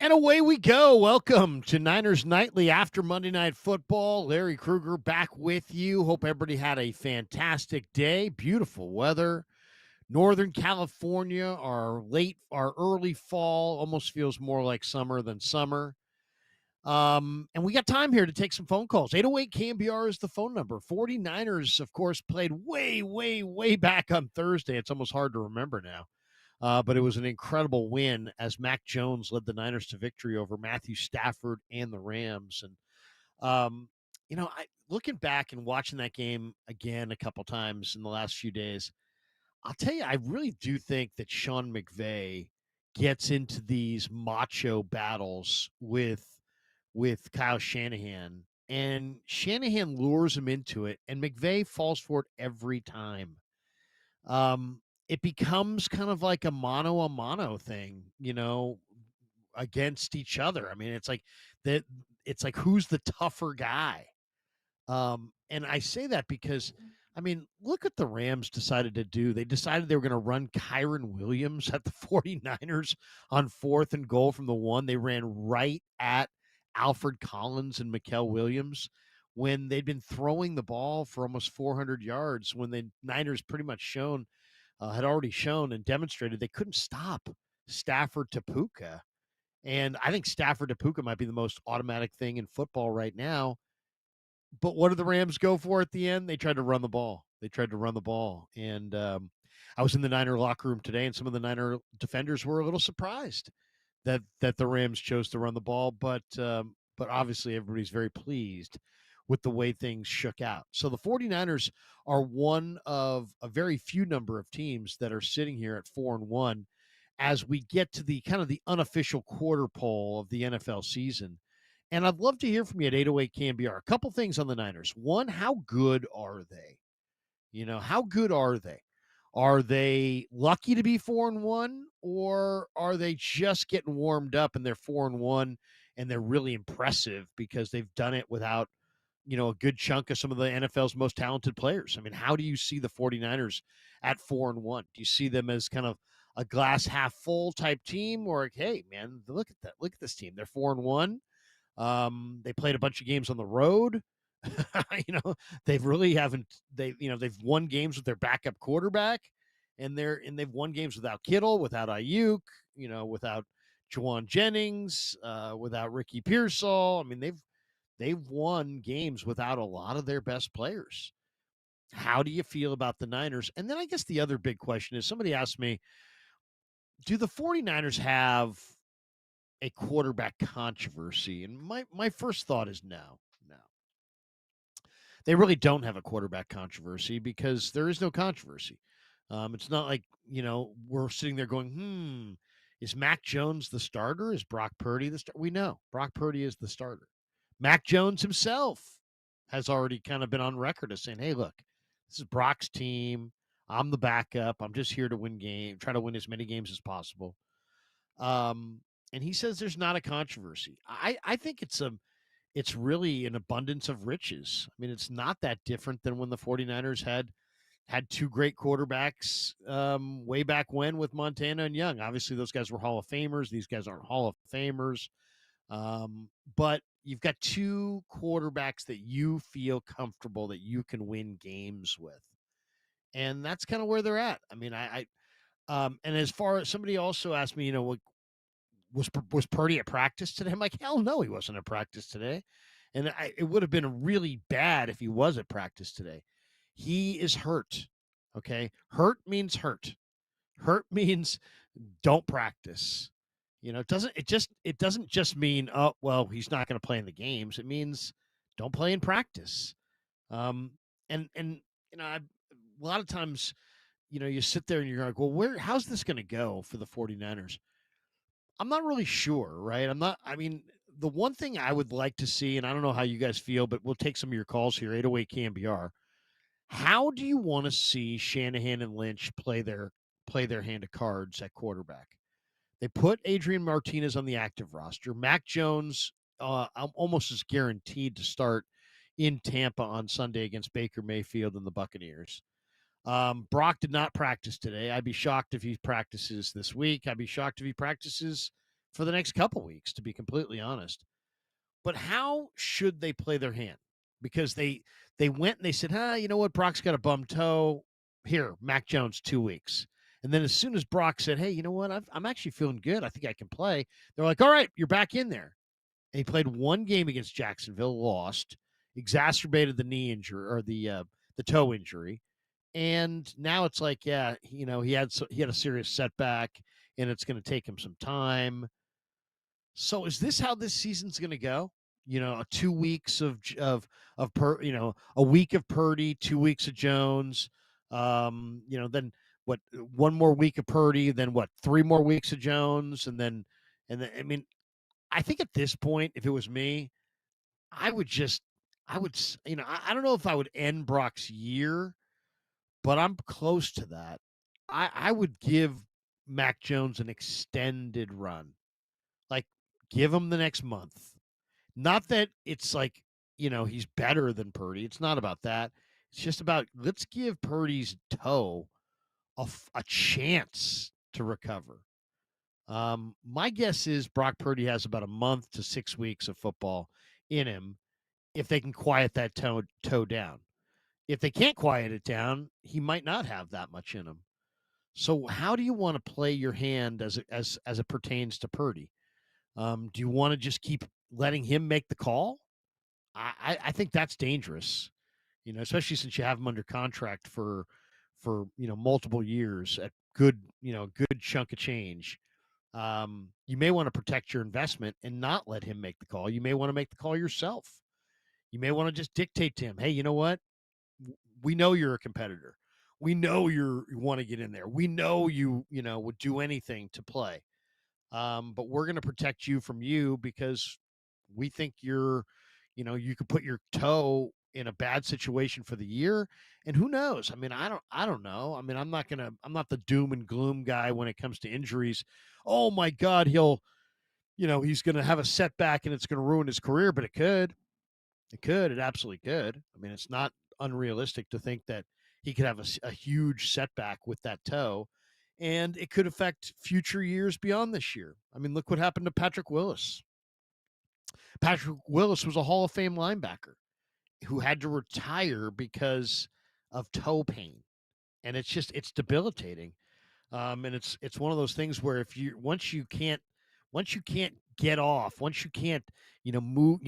And away we go. Welcome to Niners Nightly after Monday Night Football. Larry Krueger back with you. Hope everybody had a fantastic day. Beautiful weather. Northern California, our early fall almost feels more like summer than summer. And we got time here to take some phone calls. 808 KNBR is the phone number. 49ers, of course, played way, way, way back on Thursday. It's almost hard to remember now. But it was an incredible win as Mac Jones led the Niners to victory over Matthew Stafford and the Rams. And, looking back and watching that game again a couple times in the last few days, I'll tell you, I really do think that Sean McVay gets into these macho battles with Kyle Shanahan, and Shanahan lures him into it, and McVay falls for it every time. It becomes kind of like a mano thing, against each other. I mean, it's like that. It's like who's the tougher guy. And I say that because, I mean, look what the Rams decided to do. They decided they were going to run Kyron Williams at the 49ers on 4th and goal from the 1. They ran right at Alfred Collins and Mikael Williams when they'd been throwing the ball for almost 400 yards, when the Niners pretty much had already shown and demonstrated they couldn't stop Stafford to Puka. And I think Stafford to Puka might be the most automatic thing in football right now. But what did the Rams go for at the end? They tried to run the ball. And I was in the Niner locker room today, and some of the Niner defenders were a little surprised that the Rams chose to run the ball. But obviously everybody's very pleased with the way things shook out. So the 49ers are one of a very few number of teams that are sitting here at 4-1 as we get to the kind of the unofficial quarter pole of the NFL season. And I'd love to hear from you at 808 KNBR. A couple things on the Niners. One, how good are they? How good are they? Are they lucky to be 4-1, or are they just getting warmed up and they're 4-1 and they're really impressive because they've done it without, a good chunk of some of the NFL's most talented players? I mean, how do you see the 49ers at 4-1? Do you see them as kind of a glass half full type team, or like, hey, man, look at that. Look at this team. They're 4-1. They played a bunch of games on the road. They've really haven't they've won games with their backup quarterback, and they've won games without Kittle, without Ayuk, without Juwan Jennings, without Ricky Pearsall. I mean, they've won games without a lot of their best players. How do you feel about the Niners? And then I guess the other big question is, somebody asked me, do the 49ers have a quarterback controversy? And my first thought is no. They really don't have a quarterback controversy because there is no controversy. It's not like, we're sitting there going, is Mac Jones the starter? Is Brock Purdy the starter? We know Brock Purdy is the starter. Mac Jones himself has already kind of been on record as saying, hey, look, this is Brock's team. I'm the backup. I'm just here to try to win as many games as possible. And he says there's not a controversy. I think it's really an abundance of riches. I mean, it's not that different than when the 49ers had two great quarterbacks way back when with Montana and Young. Obviously, those guys were Hall of Famers. These guys aren't Hall of Famers. But you've got two quarterbacks that you feel comfortable that you can win games with. And that's kind of where they're at. I mean, and as far as somebody also asked me, was Purdy at practice today? I'm like, hell no, he wasn't at practice today. And it would have been really bad if he was at practice today. He is hurt. Okay. Hurt means hurt. Hurt means don't practice. It doesn't just mean, oh, well, he's not going to play in the games. It means don't play in practice. And a lot of times, you sit there and you're like, well, how's this going to go for the 49ers? I'm not really sure, right? The one thing I would like to see, and I don't know how you guys feel, but we'll take some of your calls here, 808 KNBR. How do you want to see Shanahan and Lynch play their hand of cards at quarterback? They put Adrian Martinez on the active roster. Mac Jones almost is guaranteed to start in Tampa on Sunday against Baker Mayfield and the Buccaneers. Brock did not practice today. I'd be shocked if he practices this week. I'd be shocked if he practices for the next couple weeks, to be completely honest. But how should they play their hand? Because they went and they said, you know what, Brock's got a bum toe. Here, Mac Jones, 2 weeks. And then as soon as Brock said, hey, you know what, I'm actually feeling good. I think I can play. They're like, all right, you're back in there. And he played one game against Jacksonville, lost, exacerbated the knee injury or the toe injury. And now it's like, yeah, he had a serious setback, and it's going to take him some time. So is this how this season's going to go? 2 weeks a week of Purdy, 2 weeks of Jones. Then what? One more week of Purdy, then what? 3 more weeks of Jones, and then. I mean, I think at this point, if it was me, I would just, I would, I don't know if I would end Brock's year, but I'm close to that. I would give Mac Jones an extended run, like give him the next month. Not that it's like, he's better than Purdy. It's not about that. It's just about let's give Purdy's toe a chance to recover. My guess is Brock Purdy has about a month to 6 weeks of football in him if they can quiet that toe down. If they can't quiet it down, he might not have that much in him. So how do you want to play your hand as it pertains to Purdy? Do you want to just keep letting him make the call? I think that's dangerous, especially since you have him under contract for multiple years at good chunk of change. You may want to protect your investment and not let him make the call. You may want to make the call yourself. You may want to just dictate to him, hey, you know what? We know you're a competitor. We know you want to get in there. We know you would do anything to play. But we're going to protect you from you because we think you could put your toe in a bad situation for the year. And who knows? I mean, I don't know. I mean, I'm not the doom and gloom guy when it comes to injuries. Oh my God, he's going to have a setback and it's going to ruin his career, but it absolutely could. I mean, it's not unrealistic to think that he could have a huge setback with that toe, and it could affect future years beyond this year. I mean, look what happened to Patrick Willis. Patrick Willis was a Hall of Fame linebacker who had to retire because of toe pain, and it's debilitating. And it's one of those things where if you once you can't get off, once you can't move,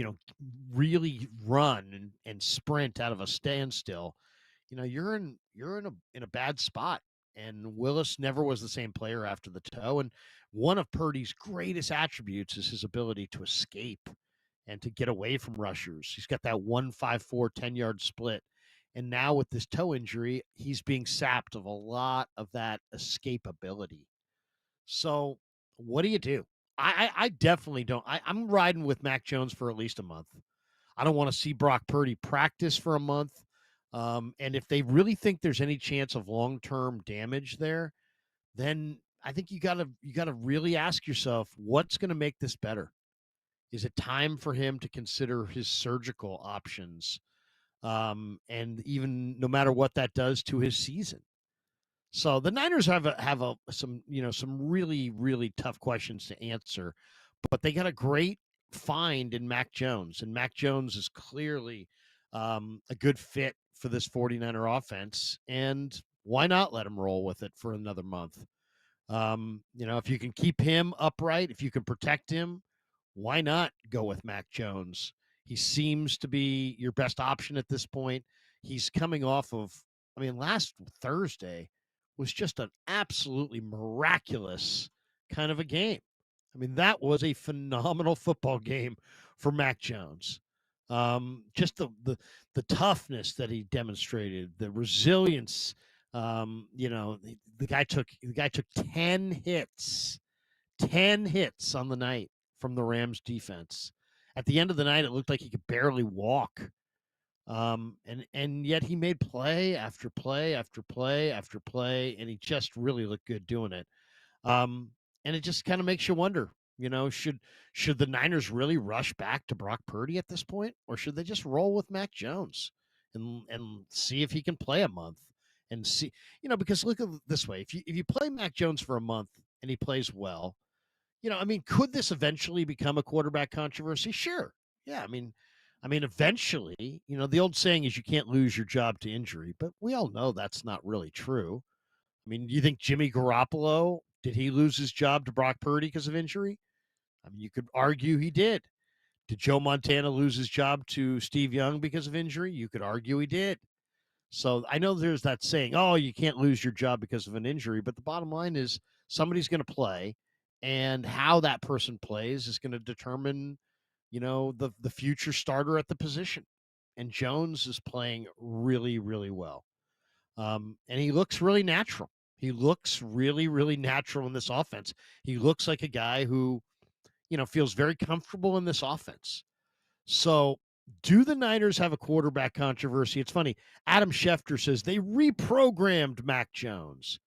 really run and sprint out of a standstill, you're in a bad spot. And Willis never was the same player after the toe. And one of Purdy's greatest attributes is his ability to escape and to get away from rushers. He's got that 1.54 10-yard split. And now with this toe injury, he's being sapped of a lot of that escapability. So what do you do? I definitely don't. I'm riding with Mac Jones for at least a month. I don't want to see Brock Purdy practice for a month. And if they really think there's any chance of long-term damage there, then I think you gotta really ask yourself what's going to make this better. Is it time for him to consider his surgical options? And even no matter what that does to his season. So the Niners have some really really tough questions to answer, but they got a great find in Mac Jones, and Mac Jones is clearly a good fit for this 49er offense. And why not let him roll with it for another month? If you can keep him upright, if you can protect him, why not go with Mac Jones? He seems to be your best option at this point. He's coming off of, I mean, last Thursday was just an absolutely miraculous kind of a game. I mean, that was a phenomenal football game for Mac Jones. Just the toughness that he demonstrated, the resilience. The guy took 10 hits on the night from the Rams defense. At the end of the night, it looked like he could barely walk. And yet he made play after play after play after play, and he just really looked good doing it. And it just kind of makes you wonder, should the Niners really rush back to Brock Purdy at this point, or should they just roll with Mac Jones and see if he can play a month and see, because look at it this way: if you play Mac Jones for a month and he plays well, I mean, could this eventually become a quarterback controversy? Sure. Yeah, eventually, the old saying is you can't lose your job to injury, but we all know that's not really true. I mean, do you think Jimmy Garoppolo, did he lose his job to Brock Purdy because of injury? I mean, you could argue he did. Did Joe Montana lose his job to Steve Young because of injury? You could argue he did. So I know there's that saying, oh, you can't lose your job because of an injury. But the bottom line is somebody's going to play, and how that person plays is going to determine, the future starter at the position. And Jones is playing really, really well. And he looks really natural. He looks really, really natural in this offense. He looks like a guy who, feels very comfortable in this offense. So, do the Niners have a quarterback controversy? It's funny. Adam Schefter says they reprogrammed Mac Jones,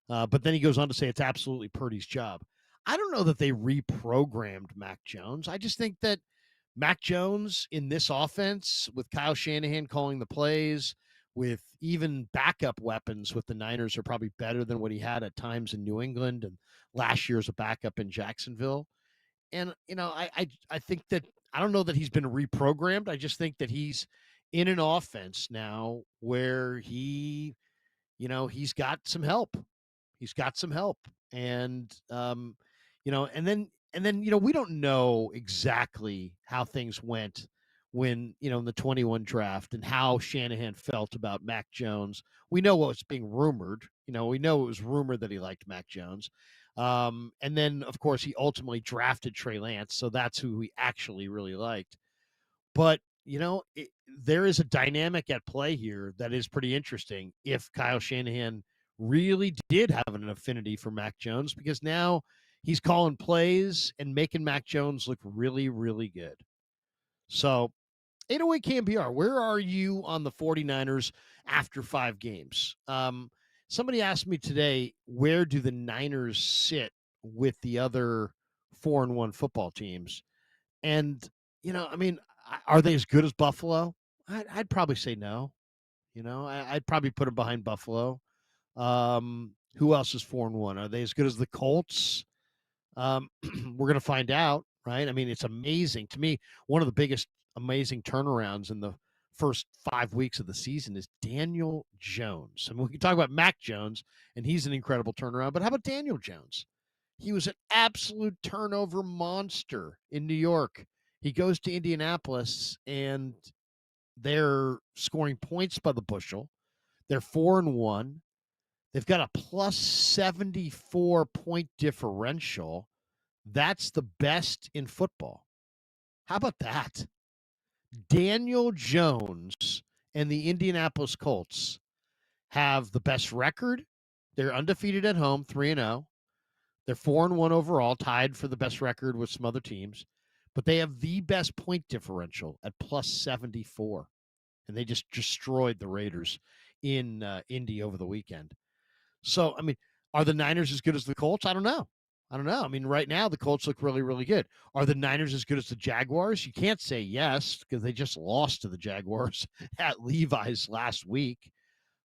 but then he goes on to say it's absolutely Purdy's job. I don't know that they reprogrammed Mac Jones. I just think that Mac Jones in this offense, with Kyle Shanahan calling the plays, with even backup weapons with the Niners, are probably better than what he had at times in New England and last year as a backup in Jacksonville. And I think that I don't know that he's been reprogrammed. I just think that he's in an offense now where he's got some help. He's got some help. And we don't know exactly how things went when, in the 21 draft and how Shanahan felt about Mac Jones. We know what was being rumored. We know it was rumored that he liked Mac Jones. And then, of course, he ultimately drafted Trey Lance. So that's who he actually really liked. But, there is a dynamic at play here that is pretty interesting if Kyle Shanahan really did have an affinity for Mac Jones, because now he's calling plays and making Mac Jones look really, really good. So, 808 KNBR, where are you on the 49ers after 5 games? Somebody asked me today, where do the Niners sit with the other 4-1 football teams? And, are they as good as Buffalo? I'd probably say no. I'd probably put them behind Buffalo. Who else is 4-1? Are they as good as the Colts? We're going to find out, right? I mean, it's amazing to me. One of the biggest amazing turnarounds in the first 5 weeks of the season is Daniel Jones. I mean, we can talk about Mac Jones, and he's an incredible turnaround, but how about Daniel Jones? He was an absolute turnover monster in New York. He goes to Indianapolis, and they're scoring points by the bushel. They're 4-1. They've got a plus 74 point differential. That's the best in football. How about that? Daniel Jones and the Indianapolis Colts have the best record. They're undefeated at home, 3-0. They're 4-1 overall, tied for the best record with some other teams. But they have the best point differential at plus 74. And they just destroyed the Raiders in Indy over the weekend. So, I mean, are the Niners as good as the Colts? I don't know. I mean, right now, the Colts look really, really good. Are the Niners as good as the Jaguars? You can't say yes because they just lost to the Jaguars at Levi's last week.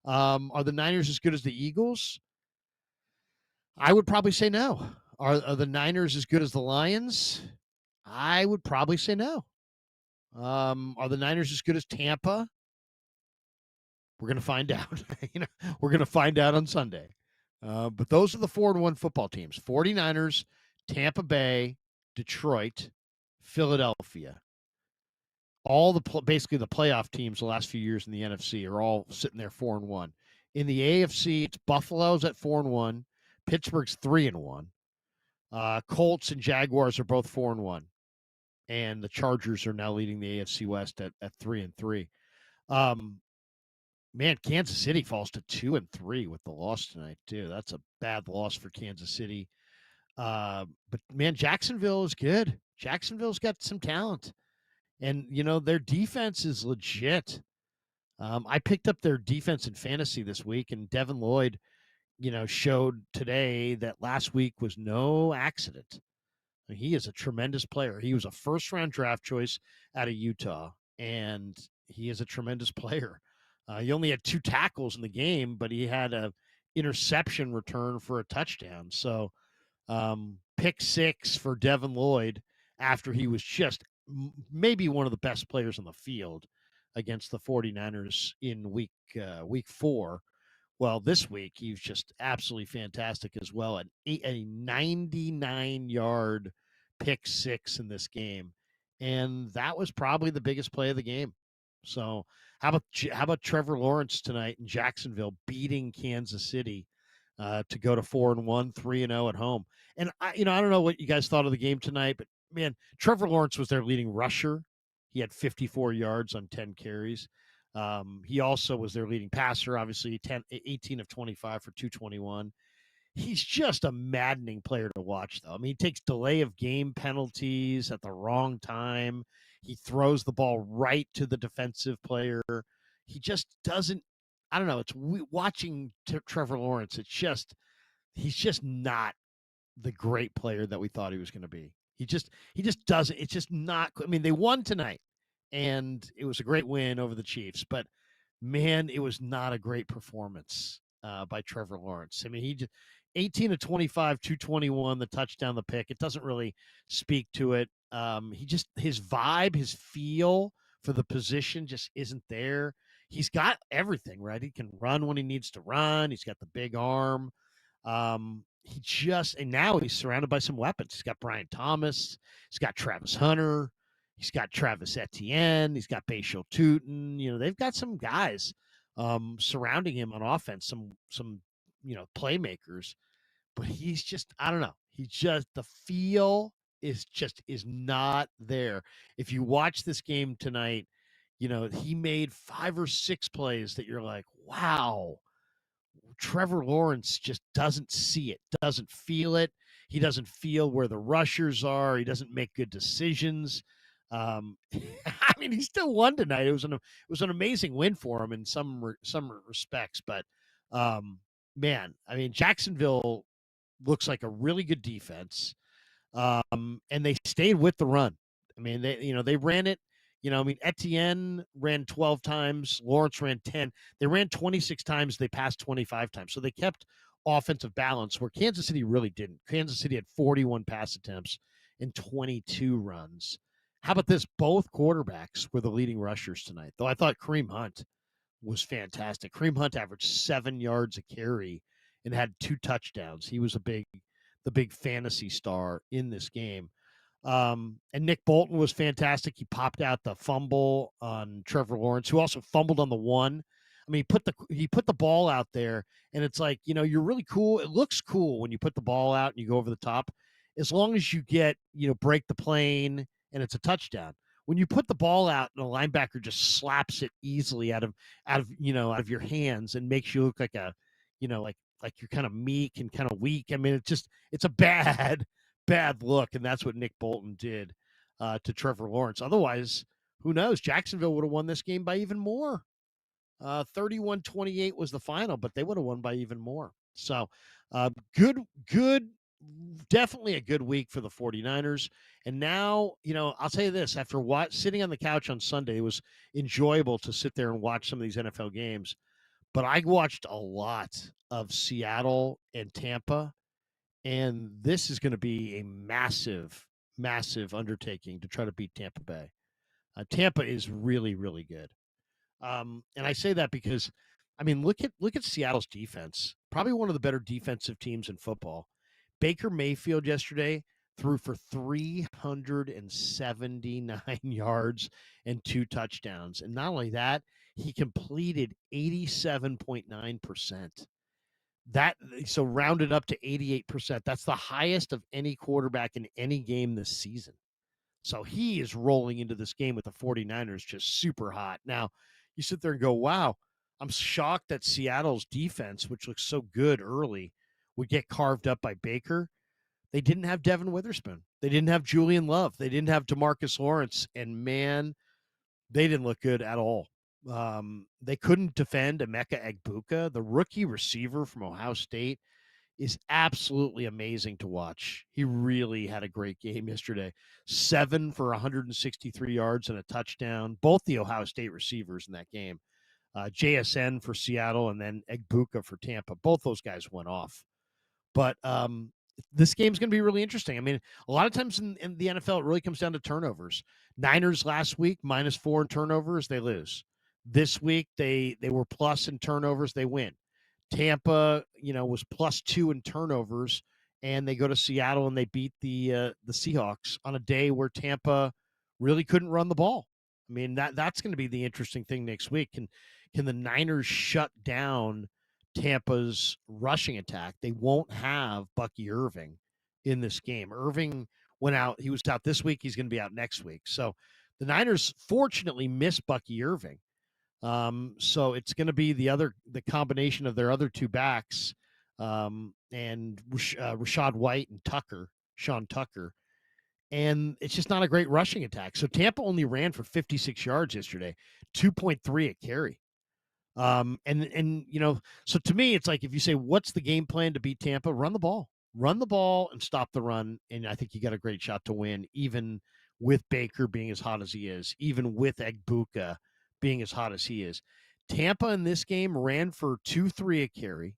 Are the Niners as good as the Eagles? I would probably say no. Are the Niners as good as the Lions? I would probably say no. Are the Niners as good as Tampa? We're going to find out. We're going to find out on Sunday. But those are the 4-1 football teams: 49ers, Tampa Bay, Detroit, Philadelphia. All basically the playoff teams the last few years in the NFC are all sitting there 4-1. In the AFC, it's Buffalo's at 4-1, Pittsburgh's 3-1. Colts and Jaguars are both 4-1, and the Chargers are now leading the AFC West at 3-3. Man, Kansas City falls to 2-3 with the loss tonight too. That's a bad loss for Kansas City. But man, Jacksonville is good. Jacksonville's got some talent, and their defense is legit. I picked up their defense in fantasy this week, and Devin Lloyd, showed today that last week was no accident. He is a tremendous player. He was a first-round draft choice out of Utah, and he is a tremendous player. He only had 2 tackles in the game, but he had a interception return for a touchdown. So, pick six for Devin Lloyd after he was just maybe one of the best players on the field against the 49ers in week 4. Well, this week he was just absolutely fantastic as well. A 99-yard pick six in this game, and that was probably the biggest play of the game. So, how about Trevor Lawrence tonight in Jacksonville beating Kansas City to go to 4-1, 3-0 at home? And I don't know what you guys thought of the game tonight, but man, Trevor Lawrence was their leading rusher. He had 54 yards on 10 carries. He also was their leading passer, obviously 18 of 25 for 221. He's just a maddening player to watch, though. I mean, he takes delay of game penalties at the wrong time. He throws the ball right to the defensive player. He just doesn't. I don't know. Watching Trevor Lawrence. He's just not the great player that we thought he was going to be. He just doesn't. It's just not. I mean, they won tonight, and it was a great win over the Chiefs. But man, it was not a great performance by Trevor Lawrence. I mean, he just 18 to 25, 221, the touchdown, the pick. It doesn't really speak to it. His vibe, his feel for the position just isn't there. He's got everything, right? He can run when he needs to run. He's got the big arm. And now he's surrounded by some weapons. He's got Brian Thomas. He's got Travis Hunter. He's got Travis Etienne. He's got Bashal Tutin. They've got some guys surrounding him on offense, some playmakers. But he's just, I don't know. The feel is not there. If you watch this game tonight, he made 5 or 6 plays that you're like, wow. Trevor Lawrence just doesn't see it, doesn't feel it. He doesn't feel where the rushers are. He doesn't make good decisions. I mean, he still won tonight. It was an amazing win for him in some respects. But man, I mean, Jacksonville looks like a really good defense, and they stayed with the run. I mean, they ran it. I mean, Etienne ran 12 times. Lawrence ran 10. They ran 26 times. They passed 25 times. So they kept offensive balance where Kansas City really didn't. Kansas City had 41 pass attempts and 22 runs. How about this? Both quarterbacks were the leading rushers tonight, though I thought Kareem Hunt was fantastic. Kareem Hunt averaged 7 yards a carry and had 2 touchdowns. He was the big fantasy star in this game. And Nick Bolton was fantastic. He popped out the fumble on Trevor Lawrence, who also fumbled on the one. I mean, he put the ball out there, and it's like, you're really cool. It looks cool when you put the ball out and you go over the top, as long as you get, break the plane and it's a touchdown. When you put the ball out and a linebacker just slaps it easily out of your hands and makes you look like like you're kind of meek and kind of weak. I mean, it's a bad look, and that's what Nick Bolton did to Trevor Lawrence. Otherwise, who knows? Jacksonville would have won this game by even more. 31-28 was the final, but they would have won by even more. So good, definitely a good week for the 49ers. And now, I'll tell you this, after sitting on the couch on Sunday, it was enjoyable to sit there and watch some of these NFL games. But I watched a lot of Seattle and Tampa, and this is going to be a massive, massive undertaking to try to beat Tampa Bay. Tampa is really, really good. And I say that because, I mean, look at Seattle's defense. Probably one of the better defensive teams in football. Baker Mayfield yesterday threw for 379 yards and 2 touchdowns. And not only that, he completed 87.9%. So rounded up to 88%. That's the highest of any quarterback in any game this season. So he is rolling into this game with the 49ers just super hot. Now, you sit there and go, wow, I'm shocked that Seattle's defense, which looks so good early, would get carved up by Baker. They didn't have Devin Witherspoon. They didn't have Julian Love. They didn't have DeMarcus Lawrence. And, man, they didn't look good at all. They couldn't defend Emeka Egbuka, the rookie receiver from Ohio State. Is absolutely amazing to watch. He really had a great game yesterday. 7 for 163 yards and a touchdown. Both the Ohio State receivers in that game. JSN for Seattle and then Egbuka for Tampa. Both those guys went off. But this game's going to be really interesting. I mean, a lot of times in the NFL, it really comes down to turnovers. Niners last week, -4 in turnovers, they lose. This week, they were plus in turnovers, they win. Tampa, was +2 in turnovers, and they go to Seattle and they beat the Seahawks on a day where Tampa really couldn't run the ball. I mean, that's going to be the interesting thing next week. Can the Niners shut down Tampa's rushing attack? They won't have Bucky Irving in this game. Irving went out. He was out this week. He's going to be out next week. So the Niners fortunately missed Bucky Irving. So it's going to be the combination of their other two backs, and Rashad White and Sean Tucker. And it's just not a great rushing attack. So Tampa only ran for 56 yards yesterday, 2.3 a carry. So to me, it's like, if you say, what's the game plan to beat Tampa? Run the ball and stop the run. And I think you got a great shot to win, even with Baker being as hot as he is, even with Egbuka being as hot as he is. Tampa in this game ran for 2.3 a carry.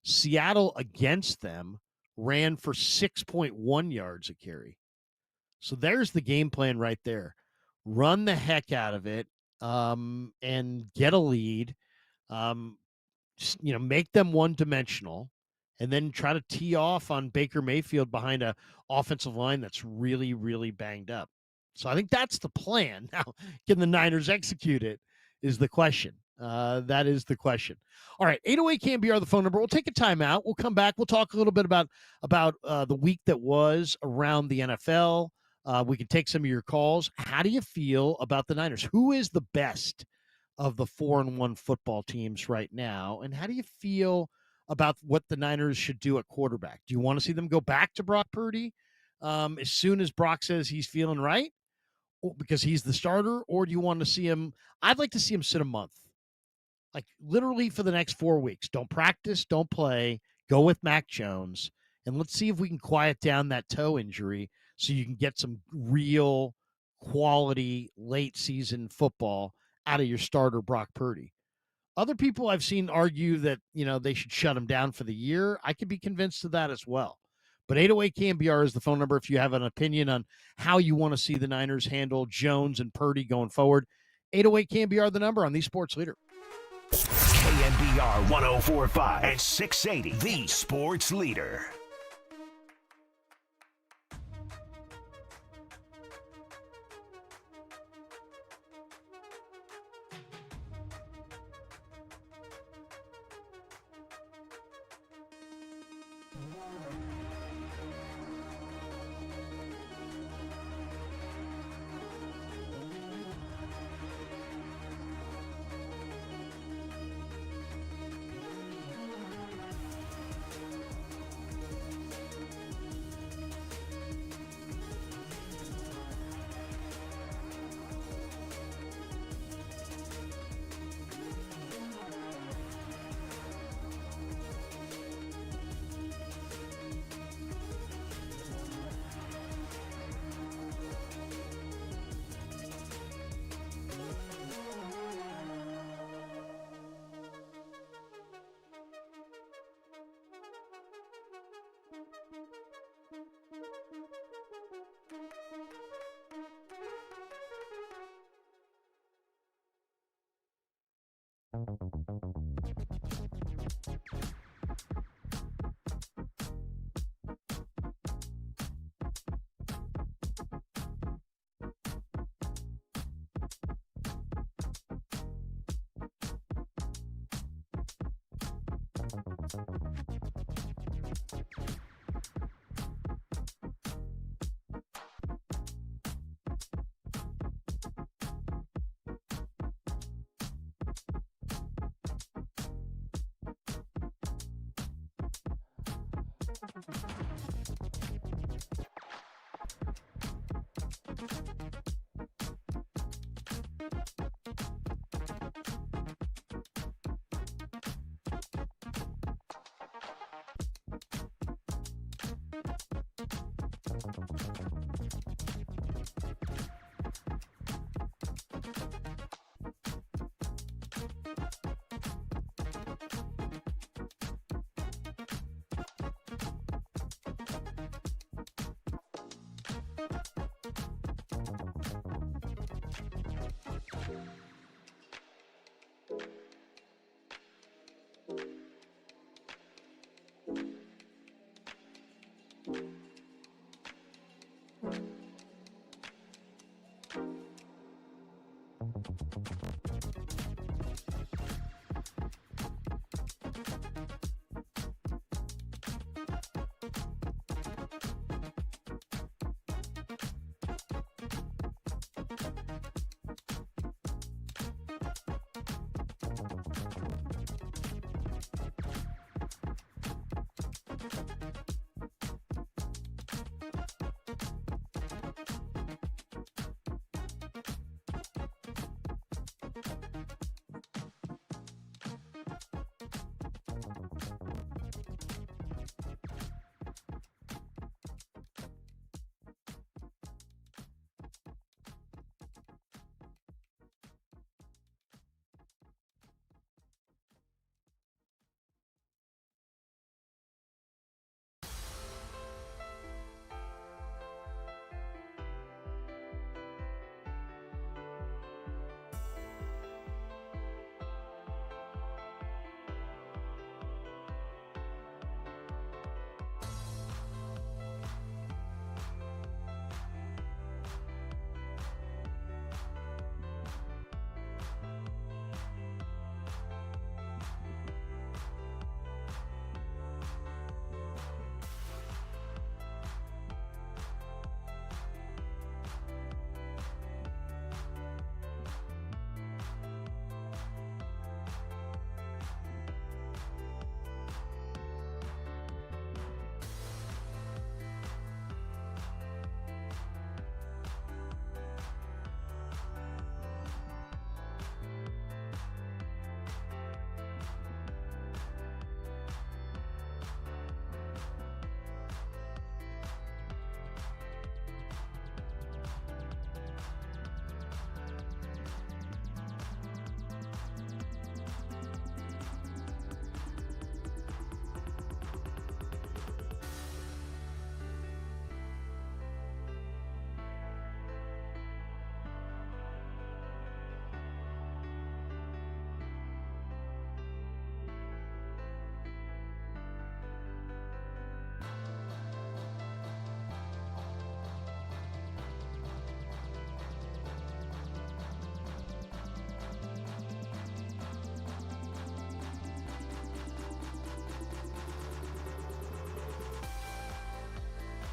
Seattle against them ran for 6.1 yards a carry. So there's the game plan right there. Run the heck out of it, and get a lead. Make them one-dimensional, and then try to tee off on Baker Mayfield behind a offensive line that's really, really banged up. So I think that's the plan. Now, can the Niners execute it is the question. That is the question. All right, 808 KNBR, the phone number. We'll take a timeout. We'll come back. We'll talk a little bit about the week that was around the NFL. We can take some of your calls. How do you feel about the Niners? Who is the best of the 4-1 football teams right now? And how do you feel about what the Niners should do at quarterback? Do you want to see them go back to Brock Purdy as soon as Brock says he's feeling right, because he's the starter? Or do you want to see him? I'd like to see him sit a month, like literally for the next 4 weeks. Don't practice, don't play, go with Mac Jones, and let's see if we can quiet down that toe injury so you can get some real quality late season football out of your starter, Brock Purdy. Other people I've seen argue that, they should shut him down for the year. I could be convinced of that as well. But 808 KNBR is the phone number if you have an opinion on how you want to see the Niners handle Jones and Purdy going forward. 808 KNBR, the number on the Sports Leader. KNBR 104.5 and 680, the Sports Leader.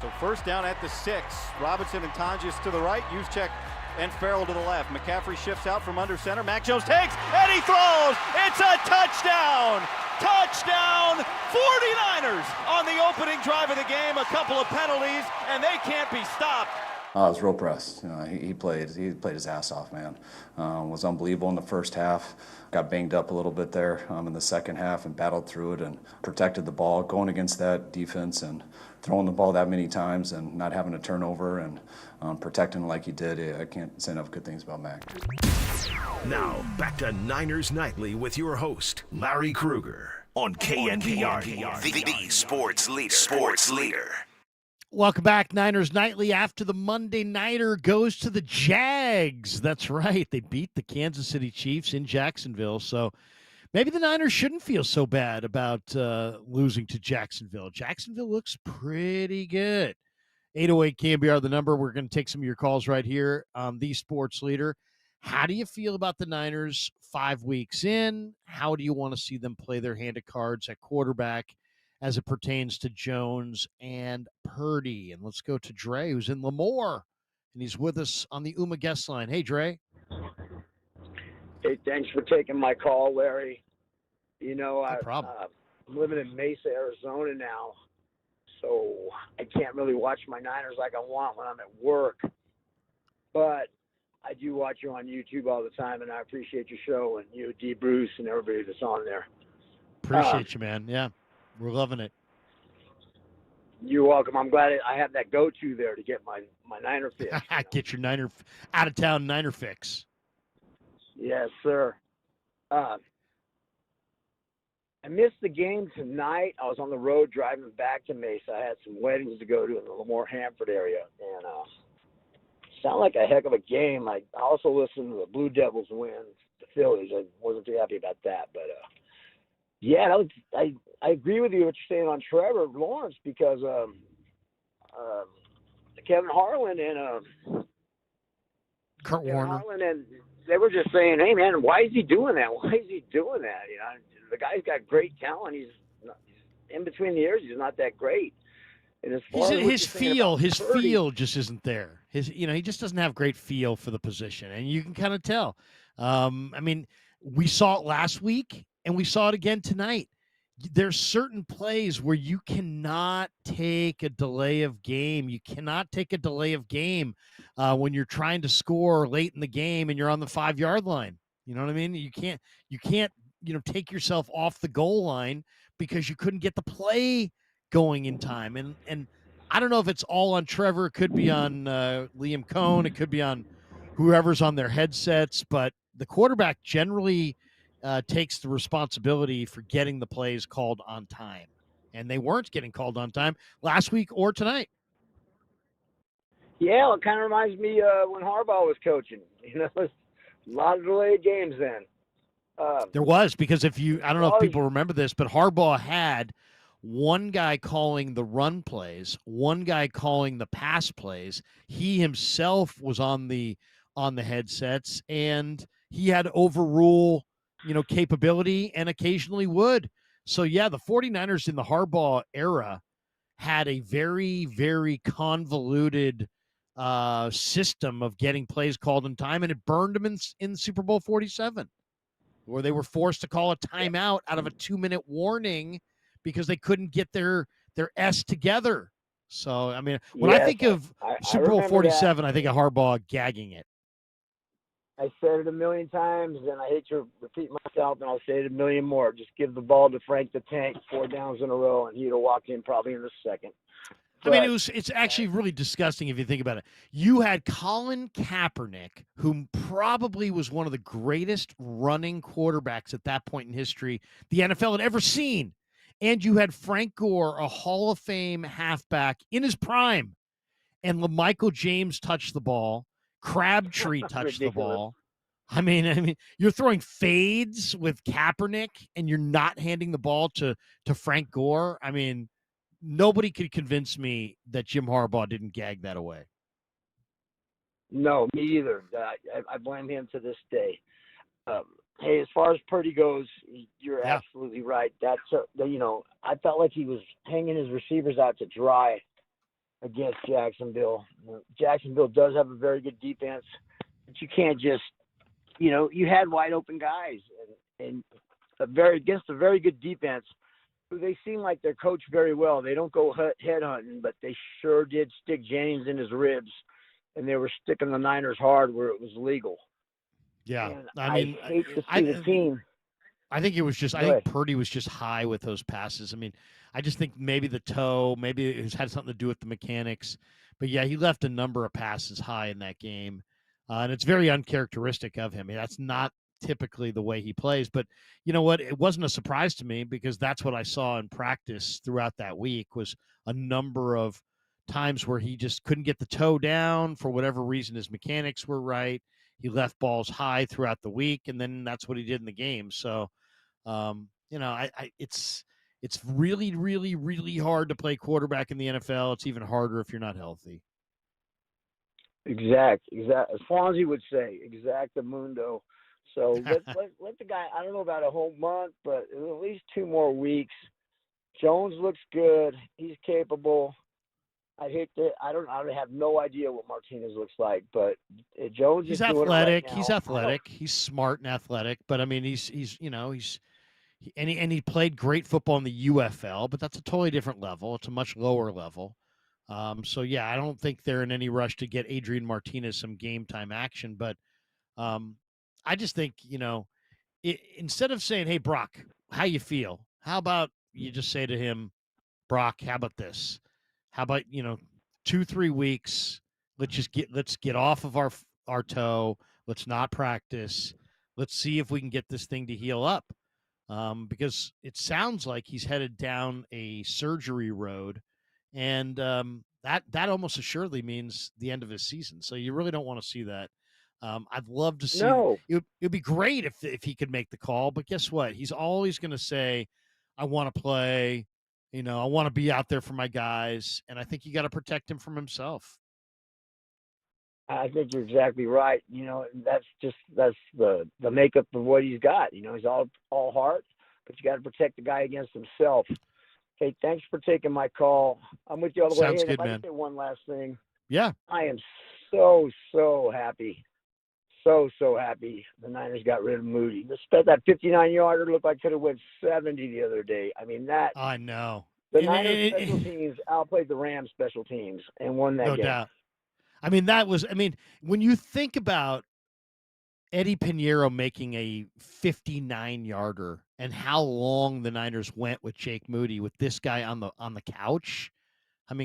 So first down at the 6. Robinson and Tonjes to the right. Juszczyk and Farrell to the left. McCaffrey shifts out from under center. Mac Jones takes, and he throws. It's a touchdown. Touchdown, 49ers on the opening drive of the game. A couple of penalties, and they can't be stopped. I was real pressed. You know, he played his ass off, man. Was unbelievable in the first half. Got banged up a little bit there in the second half and battled through it and protected the ball, going against that defense and throwing the ball that many times and not having a turnover and protecting like he did. I can't say enough good things about Mac. Now, back to Niners Nightly with your host, Larry Krueger, on KNBR, the sports leader. Sports leader. Welcome back, Niners Nightly. After the Monday Nighter goes to the Jags. That's right. They beat the Kansas City Chiefs in Jacksonville. So maybe the Niners shouldn't feel so bad about losing to Jacksonville. Jacksonville looks pretty good. 808 KNBR, the number. We're going to take some of your calls right here on the Sports Leader. How do you feel about the Niners 5 weeks in? How do you want to see them play their hand of cards at quarterback as it pertains to Jones and Purdy? And let's go to Dre, who's in Lemoore, and he's with us on the UMA guest line. Hey, Dre. Hey, thanks for taking my call, Larry. You know, No problem. I'm living in Mesa, Arizona now, so I can't really watch my Niners like I want when I'm at work. But I do watch you on YouTube all the time, and I appreciate your show and you, D. Bruce, and everybody that's on there. Appreciate you, man. Yeah, we're loving it. You're welcome. I'm glad I have that go-to there to get my Niner fix. Get your Niner out-of-town Niner fix. Yes, sir. I missed the game tonight. I was on the road driving back to Mesa. I had some weddings to go to in the Lemoore Hanford area, and sounded like a heck of a game. I also listened to the Blue Devils win the Phillies. I wasn't too happy about that, but yeah, that was, I agree with you what you're saying on Trevor Lawrence because Kevin Harlan and Kurt Warner. and they were just saying, hey, man, why is he doing that? Why is he doing that? You know, the guy's got great talent. He's in between the years, he's not that great. And as far as His feel just isn't there. He just doesn't have great feel for the position, and you can kind of tell. I mean, we saw it last week, and we saw it again tonight. There's certain plays where you cannot take a delay of game. You cannot take a delay of game when you're trying to score late in the game and you're on the 5-yard line. You know what I mean? You can't, take yourself off the goal line because you couldn't get the play going in time. And I don't know if it's all on Trevor. It could be on Liam Cohn. It could be on whoever's on their headsets. But the quarterback generally takes the responsibility for getting the plays called on time. And they weren't getting called on time last week or tonight. Yeah, it kind of reminds me when Harbaugh was coaching. You know, a lot of delayed games then. There was, because I don't know if people remember this, but Harbaugh had one guy calling the run plays, one guy calling the pass plays. He himself was on the headsets, and he had overrule, capability, and occasionally would. So yeah, the 49ers in the Harbaugh era had a very, very convoluted system of getting plays called in time, and it burned them in Super Bowl 47, where they were forced to call a timeout out of a 2-minute warning because they couldn't get their S together. So, I mean, when I think of Super Bowl 47, I think of Harbaugh gagging it. I said it a million times, and I hate to repeat myself, and I'll say it a million more. Just give the ball to Frank the Tank 4 downs in a row, and he'd have walked in probably in the second. But, I mean, it's actually really disgusting if you think about it. You had Colin Kaepernick, who probably was one of the greatest running quarterbacks at that point in history the NFL had ever seen. And you had Frank Gore, a Hall of Fame halfback in his prime. And LaMichael James touched the ball. Crabtree touched the ball. I mean, you're throwing fades with Kaepernick, and you're not handing the ball to Frank Gore. I mean, nobody could convince me that Jim Harbaugh didn't gag that away. No, me either. I blame him to this day. Hey, as far as Purdy goes, you're absolutely right. That's I felt like he was hanging his receivers out to dry against Jacksonville. Jacksonville does have a very good defense, but you can't just, you had wide open guys and against a very good defense. They seem like they're coached very well. They don't go head hunting, but they sure did stick James in his ribs, and they were sticking the Niners hard where it was legal. Yeah, and I hate to see the team. I think I think Purdy was just high with those passes. I mean, I just think maybe the toe, maybe it had something to do with the mechanics. But yeah, he left a number of passes high in that game, and it's very uncharacteristic of him. I mean, that's not typically the way he plays. But you know what? It wasn't a surprise to me because that's what I saw in practice throughout that week was a number of times where he just couldn't get the toe down for whatever reason. His mechanics were right. He left balls high throughout the week, and then that's what he did in the game. So, it's really, really, really hard to play quarterback in the NFL. It's even harder if you're not healthy. Exact. As Fonzie would say, exactamundo. So let the guy, I don't know about a whole month, but at least 2 more weeks. Jones looks good. He's capable. I have no idea what Martinez looks like, but Jones is doing athletic. It right now. He's athletic. He's smart and athletic, but I mean, he played great football in the UFL, but that's a totally different level. It's a much lower level. So yeah, I don't think they're in any rush to get Adrian Martinez some game time action, but I just think, instead of saying, "Hey, Brock, how you feel?" How about you just say to him, "Brock, how about this? How about 2-3 weeks? Let's get off of our toe. Let's not practice. Let's see if we can get this thing to heal up." because it sounds like he's headed down a surgery road, and that almost assuredly means the end of his season. So you really don't want to see that. I'd love to see. No. It'd be great if he could make the call, but guess what? He's always going to say, "I want to play." I want to be out there for my guys, and I think you got to protect him from himself. I think you're exactly right. That's the makeup of what he's got. He's all heart, but you got to protect the guy against himself. Hey, thanks for taking my call. I'm with you all the way. Sounds Hey, good, if I man. can say one last thing, Yeah. I am so happy. So happy the Niners got rid of Moody. That 59-yarder looked like could have went 70 the other day. I mean, I know. the Niners special teams outplayed the Rams special teams and won that No game. doubt. When you think about Eddie Pinheiro making a 59-yarder and how long the Niners went with Jake Moody with this guy on the couch,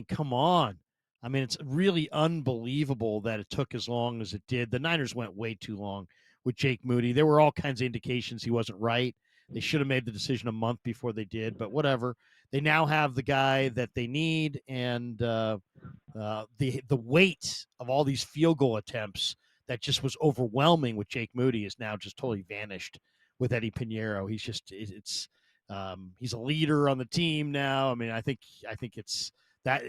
come on. It's really unbelievable that it took as long as it did. The Niners went way too long with Jake Moody. There were all kinds of indications he wasn't right. They should have made the decision a month before they did, but whatever. They now have the guy that they need, and the weight of all these field goal attempts that just was overwhelming with Jake Moody is now just totally vanished with Eddie Pinheiro. He's a leader on the team now. I think it's that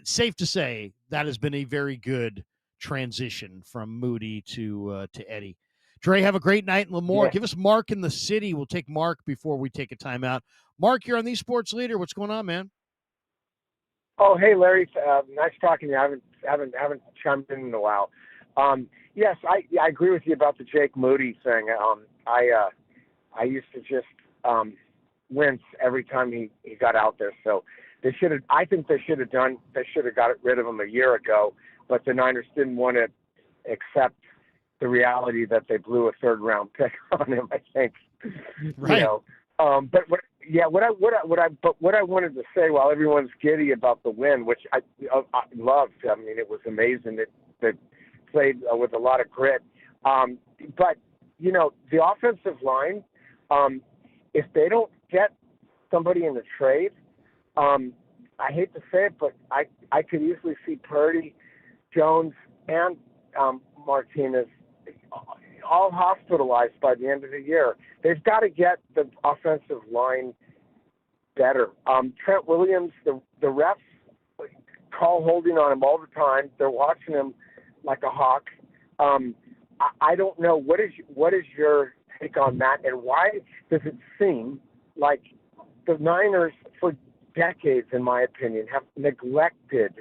safe to say that has been a very good transition from Moody to Eddie. Dre, have a great night in Lemoore. Yeah. Give us Mark in the city. We'll take Mark before we take a timeout. Mark, you're on the Sports Leader. What's going on, man? Oh, hey, Larry. Nice talking to you. I haven't chimed in a while. Yes, I agree with you about the Jake Moody thing. I used to just wince every time he got out there. So I think they should have got rid of him a year ago, but the Niners didn't want to accept the reality that they blew a third-round pick on him, I think. Right. But what I wanted to say while everyone's giddy about the win, which I loved. It was amazing. They played with a lot of grit. But the offensive line, if they don't get somebody in the trade, I hate to say it, but I could easily see Purdy, Jones, and Martinez all hospitalized by the end of the year. They've got to get the offensive line better. Trent Williams, the refs call holding on him all the time. They're watching him like a hawk. I don't know. What is your take on that, and why does it seem like the Niners, for decades, in my opinion, have neglected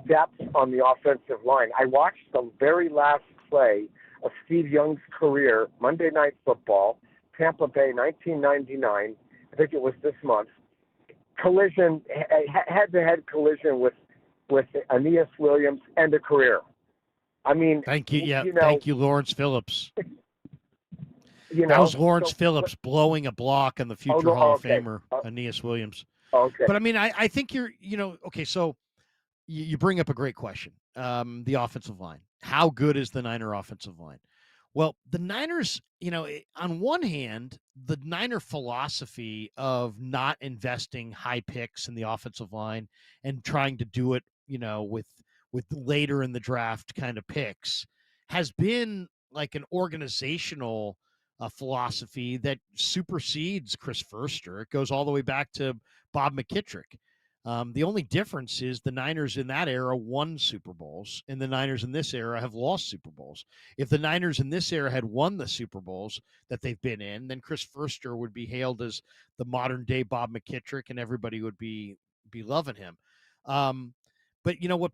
depth on the offensive line? I watched the very last play of Steve Young's career, Monday Night Football, Tampa Bay, 1999. I think it was this month. Collision, head-to-head collision with Aeneas Williams, and a career. Thank you. Yeah, thank you, Lawrence Phillips. That was Lawrence Phillips blowing a block on the future Hall of Famer, Aeneas Williams. Okay. But I think okay, so you bring up a great question. The offensive line. How good is the Niner offensive line? Well, the Niners, on one hand, the Niner philosophy of not investing high picks in the offensive line and trying to do it, with later in the draft kind of picks has been like an organizational philosophy that supersedes Chris Foerster. It goes all the way back to Bob McKittrick. The only difference is the Niners in that era won Super Bowls, and the Niners in this era have lost Super Bowls. If the Niners in this era had won the Super Bowls that they've been in, then Chris Foerster would be hailed as the modern day Bob McKittrick, and everybody would be loving him. But what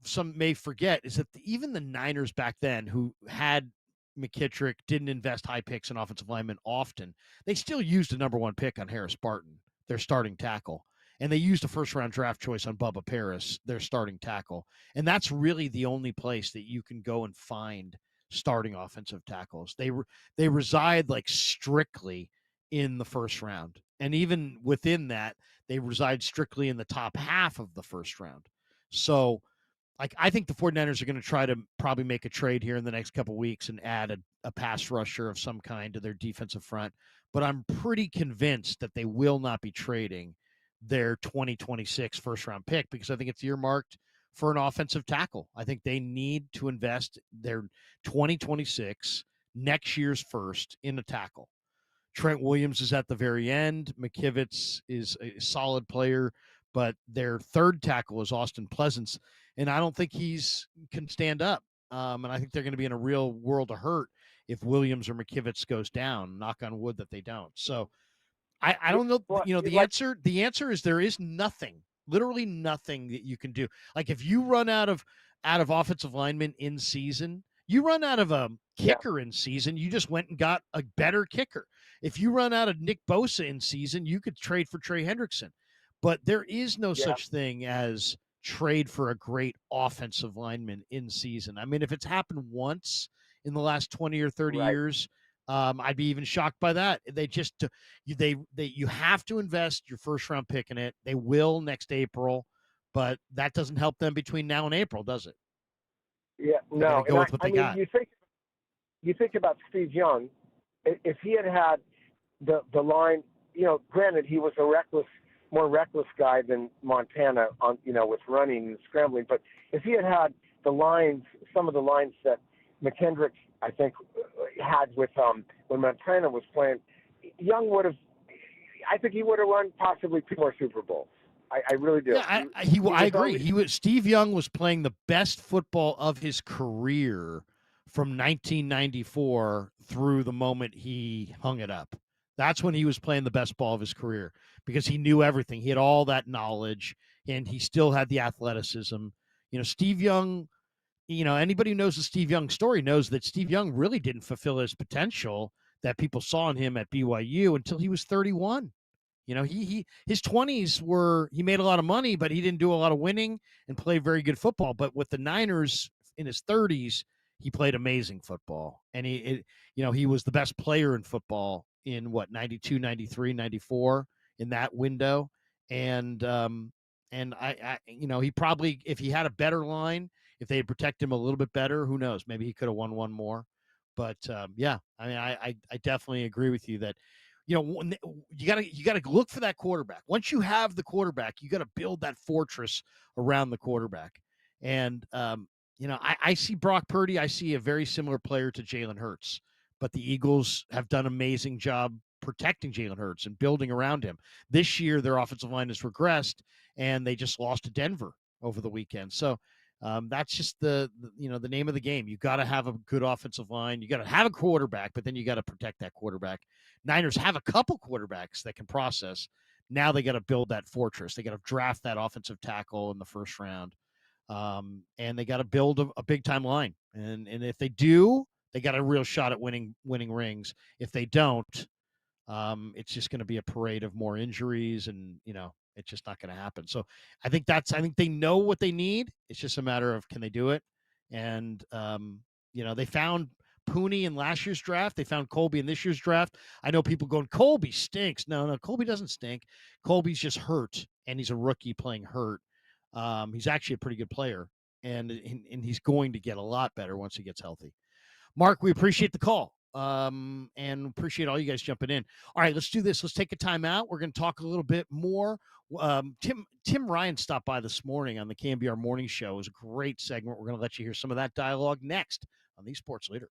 some may forget is that even the Niners back then, who had McKittrick, didn't invest high picks in offensive linemen often, they still used a number one pick on Harris Barton, their starting tackle. And they used a first-round draft choice on Bubba Paris, their starting tackle. And that's really the only place that you can go and find starting offensive tackles. They reside like strictly in the first round. And even within that, they reside strictly in the top half of the first round. So, I think the 49ers are going to try to probably make a trade here in the next couple of weeks and add a pass rusher of some kind to their defensive front. but I'm pretty convinced that they will not be trading their 2026 first round pick because I think it's earmarked for an offensive tackle. I think they need to invest their 2026 next year's first in a tackle. Trent Williams is at the very end. McKivitz is a solid player, but their third tackle is Austin Pleasance, and I don't think he's can stand up. And I think they're going to be in a real world of hurt if Williams or McKivitz goes down. Knock on wood that they don't. So I don't know. Well, The answer is there is nothing, literally nothing that you can do. Like if you run out of offensive linemen in season, you run out of a kicker in season, you just went and got a better kicker. If you run out of Nick Bosa in season, you could trade for Trey Hendrickson. But there is no such thing as trade for a great offensive lineman in season. I mean, if it's happened once in the last 20 or 30 years, I'd be even shocked by that. They just you have to invest your first round pick in it. They will next April, but that doesn't help them between now and April, does it? Yeah, They're no. gonna go with what they got. You think about Steve Young. If he had the line, granted he was more reckless guy than Montana on with running and scrambling. But if he had the lines, some of the lines that McKendrick I think had with when Montana was playing, Young would have. I think he would have won possibly 2 more Super Bowls. I really do. Yeah, I agree. Steve Young was playing the best football of his career from 1994 through the moment he hung it up. That's when he was playing the best ball of his career because he knew everything. He had all that knowledge, and he still had the athleticism. Steve Young. Anybody who knows the Steve Young story knows that Steve Young really didn't fulfill his potential that people saw in him at BYU until he was 31. His 20s were, he made a lot of money, but he didn't do a lot of winning and play very good football. But with the Niners in his 30s, he played amazing football. And he was the best player in football in 92, 93, 94 in that window. And he probably, if he had a better line, if they had protected him a little bit better, who knows? Maybe he could have won one more. But I definitely agree with you that, you got to look for that quarterback. Once you have the quarterback, you got to build that fortress around the quarterback. And I see Brock Purdy. I see a very similar player to Jalen Hurts, but the Eagles have done an amazing job protecting Jalen Hurts and building around him. This year, their offensive line has regressed, and they just lost to Denver over the weekend. So that's just the name of the game. You got to have a good offensive line. You got to have a quarterback, but then you got to protect that quarterback. Niners have a couple quarterbacks that can process. Now they got to build that fortress. They got to draft that offensive tackle in the first round, and they got to build a big time line. And if they do, they got a real shot at winning rings. If they don't, it's just going to be a parade of more injuries, and it's just not going to happen. So I think they know what they need. It's just a matter of can they do it. And they found Pooney in last year's draft. They found Colby in this year's draft. I know people going, Colby stinks. No, Colby doesn't stink. Colby's just hurt, and he's a rookie playing hurt. He's actually a pretty good player, and he's going to get a lot better once he gets healthy. Mark, we appreciate the call. And appreciate all you guys jumping in. All right, let's do this. Let's take a timeout. We're going to talk a little bit more. Tim Ryan stopped by this morning on the KNBR Morning Show. It was a great segment. We're going to let you hear some of that dialogue next on the Sports Leader.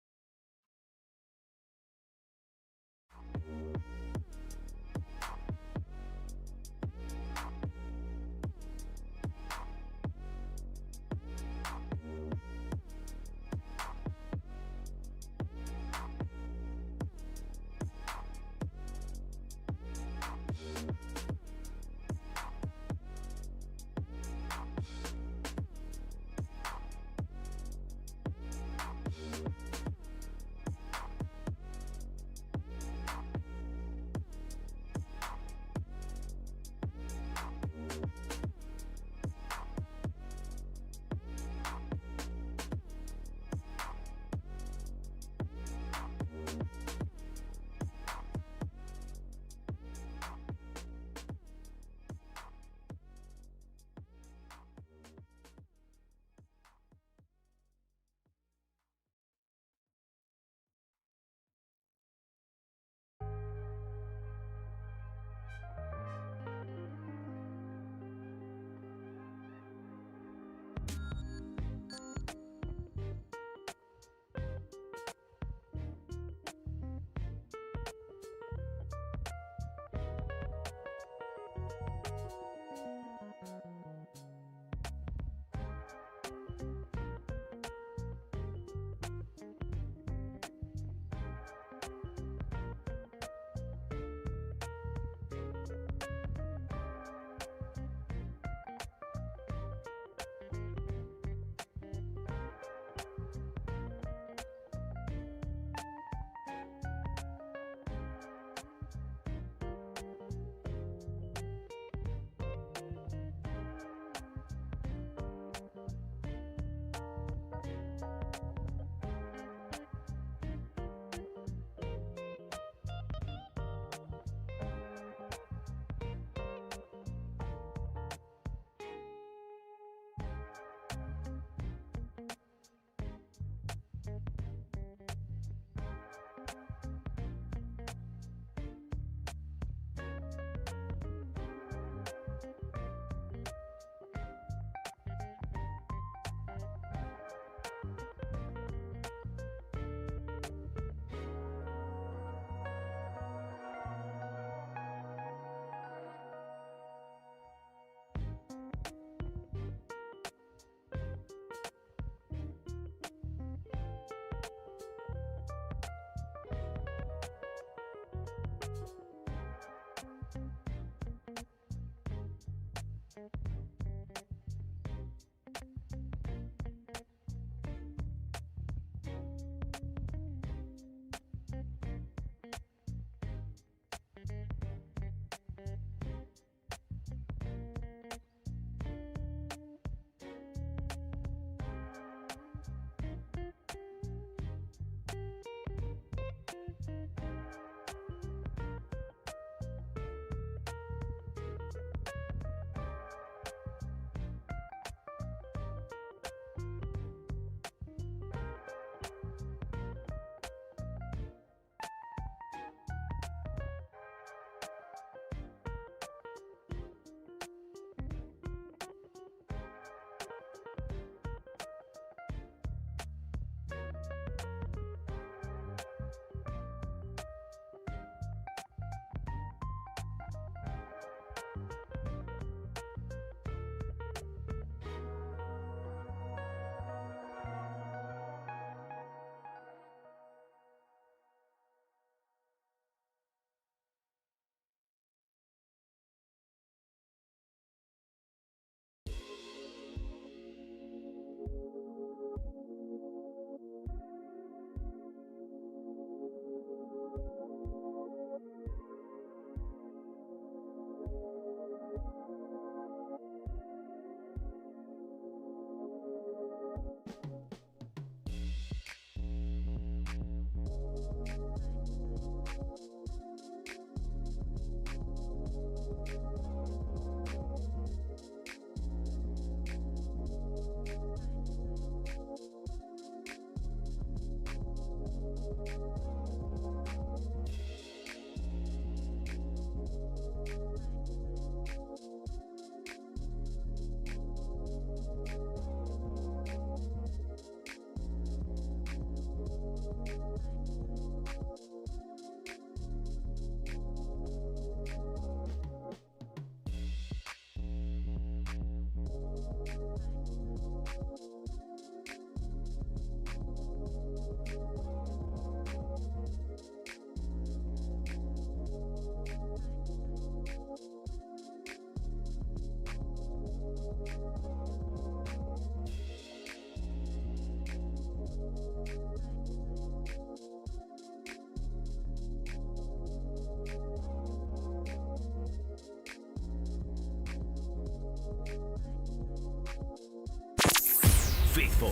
Faithful.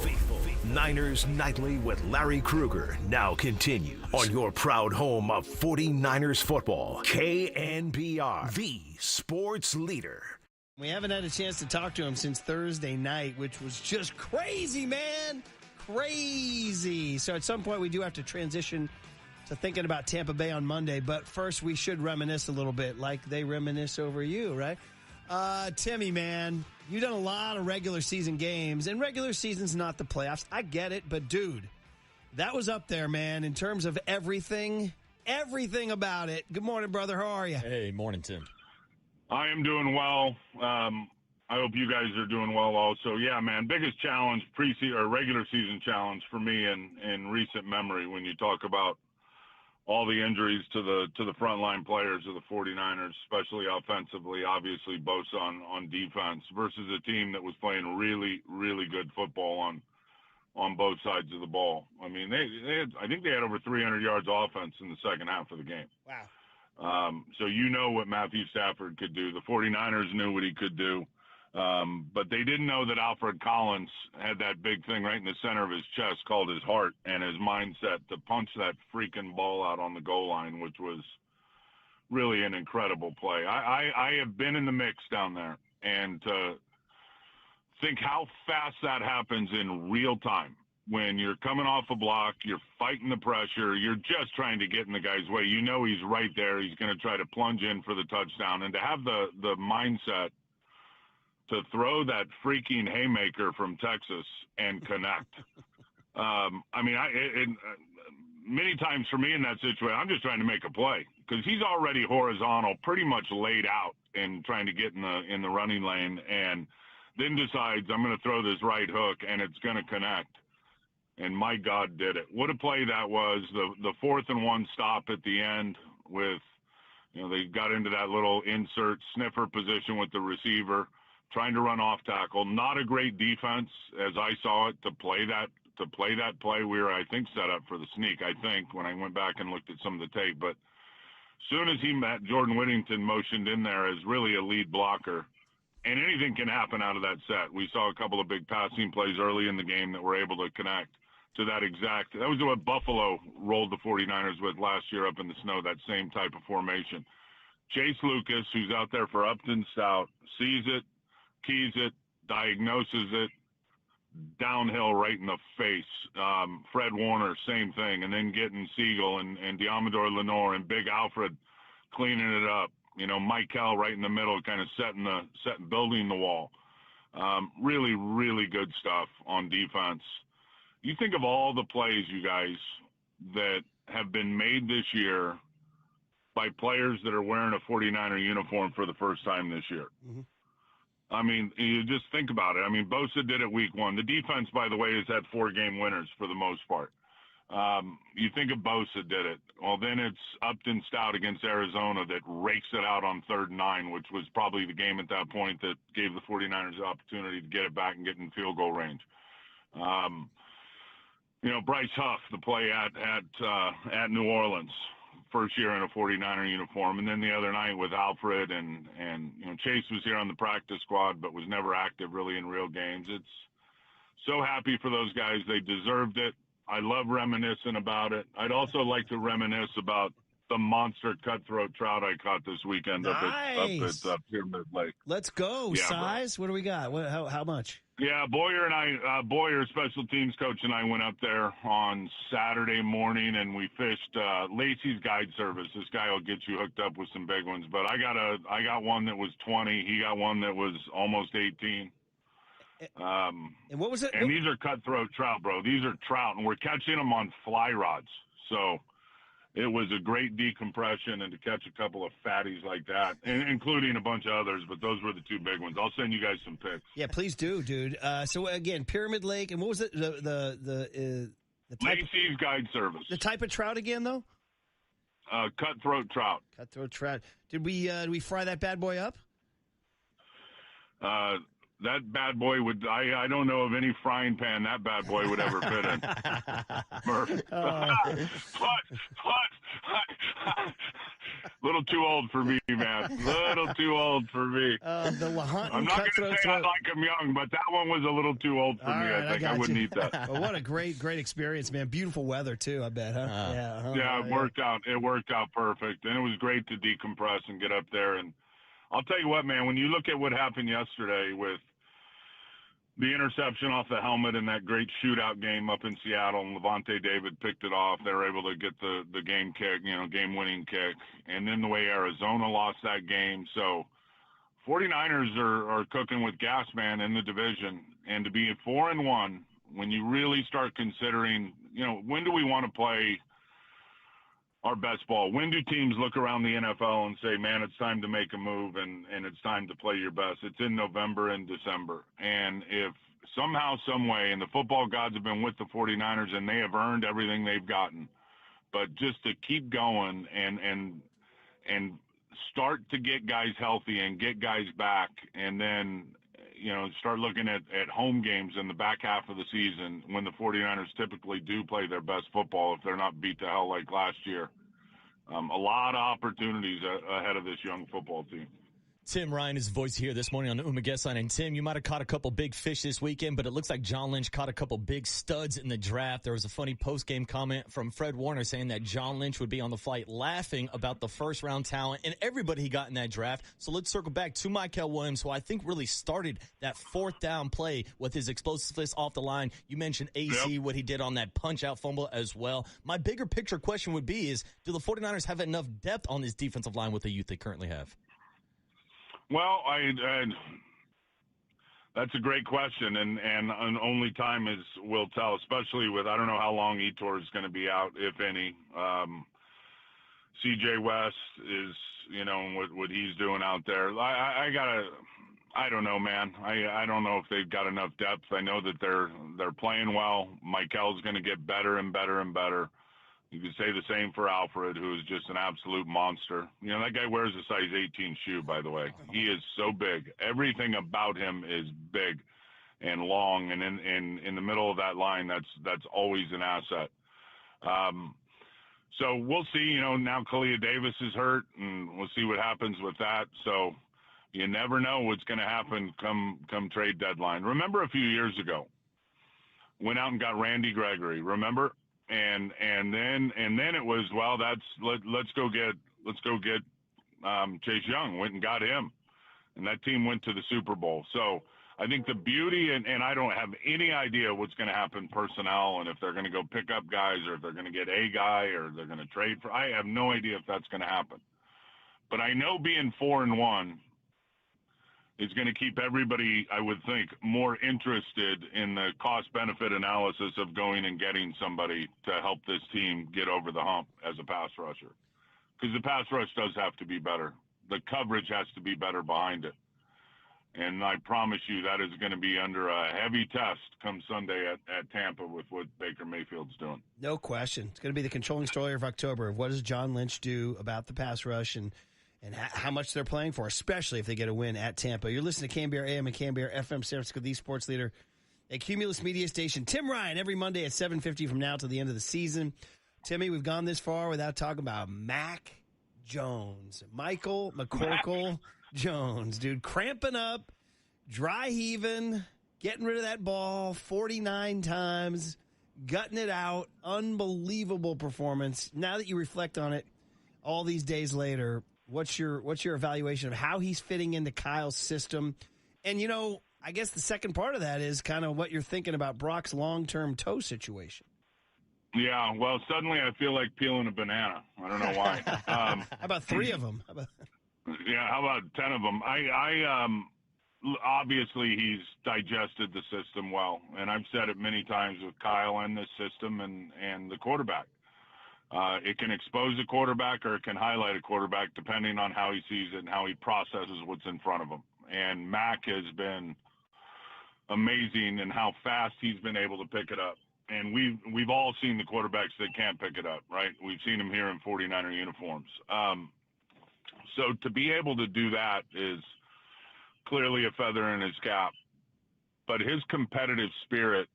Niners Nightly with Larry Krueger now continues on your proud home of 49ers football. KNBR, the sports leader. We haven't had a chance to talk to him since Thursday night, which was just crazy, man. Crazy. So at some point we do have to transition to thinking about Tampa Bay on Monday. But first we should reminisce a little bit like they reminisce over you, right? Timmy, man, you've done a lot of regular season games, and regular season's not the playoffs. I get it, but dude, that was up there, man, in terms of everything about it. Good morning, brother. How are you? Hey, morning, Tim. I am doing well. I hope you guys are doing well also. Yeah, man, biggest challenge, regular season challenge for me in recent memory when you talk about all the injuries to the frontline players of the 49ers, especially offensively, obviously both on defense, versus a team that was playing really, really good football on both sides of the ball. I mean, I think they had over 300 yards offense in the second half of the game. Wow. So you know what Matthew Stafford could do. The 49ers knew what he could do. But they didn't know that Alfred Collins had that big thing right in the center of his chest called his heart and his mindset to punch that freaking ball out on the goal line, which was really an incredible play. I have been in the mix down there, and to think how fast that happens in real time. When you're coming off a block, you're fighting the pressure, you're just trying to get in the guy's way. You know he's right there. He's going to try to plunge in for the touchdown. And to have the mindset to throw that freaking haymaker from Texas and connect. Many times for me in that situation, I'm just trying to make a play because he's already horizontal, pretty much laid out and trying to get in the running lane, and then decides I'm going to throw this right hook and it's going to connect. And my God, did it. What a play that was. The 4th and 1 stop at the end with, they got into that little insert sniffer position with the receiver. trying to run off tackle. Not a great defense as I saw it to play that play. We were, I think, set up for the sneak, I think, when I went back and looked at some of the tape. But as soon as he met, Jordan Whittington motioned in there as really a lead blocker. And anything can happen out of that set. We saw a couple of big passing plays early in the game that were able to connect to that exact. That was what Buffalo rolled the 49ers with last year up in the snow, that same type of formation. Chase Lucas, who's out there for Upton Stout, sees it, keys it, diagnoses it, downhill right in the face. Fred Warner, same thing. And then getting Siegel and Diamador Lenore and Big Alfred cleaning it up. Michael right in the middle, kind of building the wall. Really, really good stuff on defense. You think of all the plays, you guys, that have been made this year by players that are wearing a 49er uniform for the first time this year. Mm-hmm. I mean, you just think about it. I mean, Bosa did it week one. The defense, by the way, has had 4-game winners for the most part. You think of Bosa did it. Well, then it's Upton Stout against Arizona that rakes it out on 3rd and 9, which was probably the game at that point that gave the 49ers the opportunity to get it back and get in field goal range. Bryce Huff, the play at New Orleans, first year in a 49er uniform. And then the other night with Alfred and Chase was here on the practice squad, but was never active really in real games. It's so happy for those guys. They deserved it. I love reminiscing about it. I'd also like to reminisce about the monster cutthroat trout I caught this weekend up at Pyramid Lake. Let's go. Yeah, size? Bro. What do we got? How much? Yeah, Boyer, special teams coach, and I went up there on Saturday morning, and we fished Lacey's Guide Service. This guy will get you hooked up with some big ones. But I got one that was 20. He got one that was almost 18. And what was it? And these are cutthroat trout, bro. These are trout, and we're catching them on fly rods. So it was a great decompression, and to catch a couple of fatties like that, including a bunch of others, but those were the two big ones. I'll send you guys some pics. Yeah, please do, dude. So again, Pyramid Lake, and what was it? The type Lacey's Guide Service. The type of trout again, though? Cutthroat trout. Cutthroat trout. Did we fry that bad boy up? That bad boy would, I don't know of any frying pan that bad boy would ever fit in. Murph. Little too old for me, man. Little too old for me. The Lahontan I'm not going to say I like him young, but that one was a little too old for me. Right, I think I wouldn't eat that. Well, what a great experience, man. Beautiful weather, too, I bet, huh? Yeah, it worked out. It worked out perfect. And it was great to decompress and get up there. And I'll tell you what, man, when you look at what happened yesterday with the interception off the helmet in that great shootout game up in Seattle, and Levante David picked it off. They were able to get the game kick, game-winning kick. And then the way Arizona lost that game. So 49ers are cooking with gas, man, in the division. And to be at 4-1, when you really start considering, when do we want to play our best ball? When do teams look around the NFL and say, man, it's time to make a move and it's time to play your best? It's in November and December. And if somehow, some way, and the football gods have been with the 49ers and they have earned everything they've gotten, but just to keep going and start to get guys healthy and get guys back, and then start looking at home games in the back half of the season when the 49ers typically do play their best football if they're not beat to hell like last year. A lot of opportunities ahead of this young football team. Tim Ryan is voice here this morning on the Uma Guest Line. And Tim, you might have caught a couple big fish this weekend, but it looks like John Lynch caught a couple big studs in the draft. There was a funny post-game comment from Fred Warner saying that John Lynch would be on the flight laughing about the first-round talent and everybody he got in that draft. So let's circle back to Michael Williams, who I think really started that fourth down play with his explosiveness off the line. You mentioned AC, what he did on that punch-out fumble as well. My bigger picture question would be is, do the 49ers have enough depth on this defensive line with the youth they currently have? Well, that's a great question, and only time will tell, especially with, I don't know how long Etor is going to be out, if any. CJ West is, what he's doing out there. I don't know, man. I don't know if they've got enough depth. I know that they're playing well. Michael's going to get better and better and better. You could say the same for Alfred, who is just an absolute monster. You know, that guy wears a size 18 shoe, by the way. He is so big. Everything about him is big and long, and in the middle of that line, that's always an asset. So we'll see. You know, now Kalia Davis is hurt, and we'll see what happens with that. So you never know what's going to happen come trade deadline. Remember a few years ago, went out and got Randy Gregory. Remember? And then it was, well, let's go get Chase Young. Went and got him, and that team went to the Super Bowl. So I think the beauty, and I don't have any idea what's going to happen personnel, and if they're going to go pick up guys, or if they're going to get a guy, or they're going to trade for. I have no idea if that's going to happen. But I know being 4-1 is going to keep everybody, I would think, more interested in the cost-benefit analysis of going and getting somebody to help this team get over the hump as a pass rusher. Because the pass rush does have to be better. The coverage has to be better behind it. And I promise you that is going to be under a heavy test come Sunday at Tampa with what Baker Mayfield's doing. No question. It's going to be the controlling story of October. What does John Lynch do about the pass rush and how much they're playing for, especially if they get a win at Tampa. You're listening to KNBR AM and KNBR FM, San Francisco, the sports leader, a Cumulus media station. Tim Ryan, every Monday at 7:50 from now to the end of the season. Timmy, we've gone this far without talking about Mac Jones. Michael McCorkle Jones, dude, cramping up, dry heaving, getting rid of that ball 49 times, gutting it out. Unbelievable performance. Now that you reflect on it all these days later, what's your evaluation of how he's fitting into Kyle's system? And, you know, I guess the second part of that is kind of what you're thinking about Brock's long-term toe situation. Yeah, well, suddenly I feel like peeling a banana. I don't know why. How about 3 of them? Yeah, how about 10 of them? I obviously he's digested the system well, and I've said it many times with Kyle and this system and the quarterback. It can expose a quarterback or it can highlight a quarterback depending on how he sees it and how he processes what's in front of him. And Mac has been amazing in how fast he's been able to pick it up. And we've all seen the quarterbacks that can't pick it up, right? We've seen them here in 49er uniforms. So to be able to do that is clearly a feather in his cap. But his competitive spirit,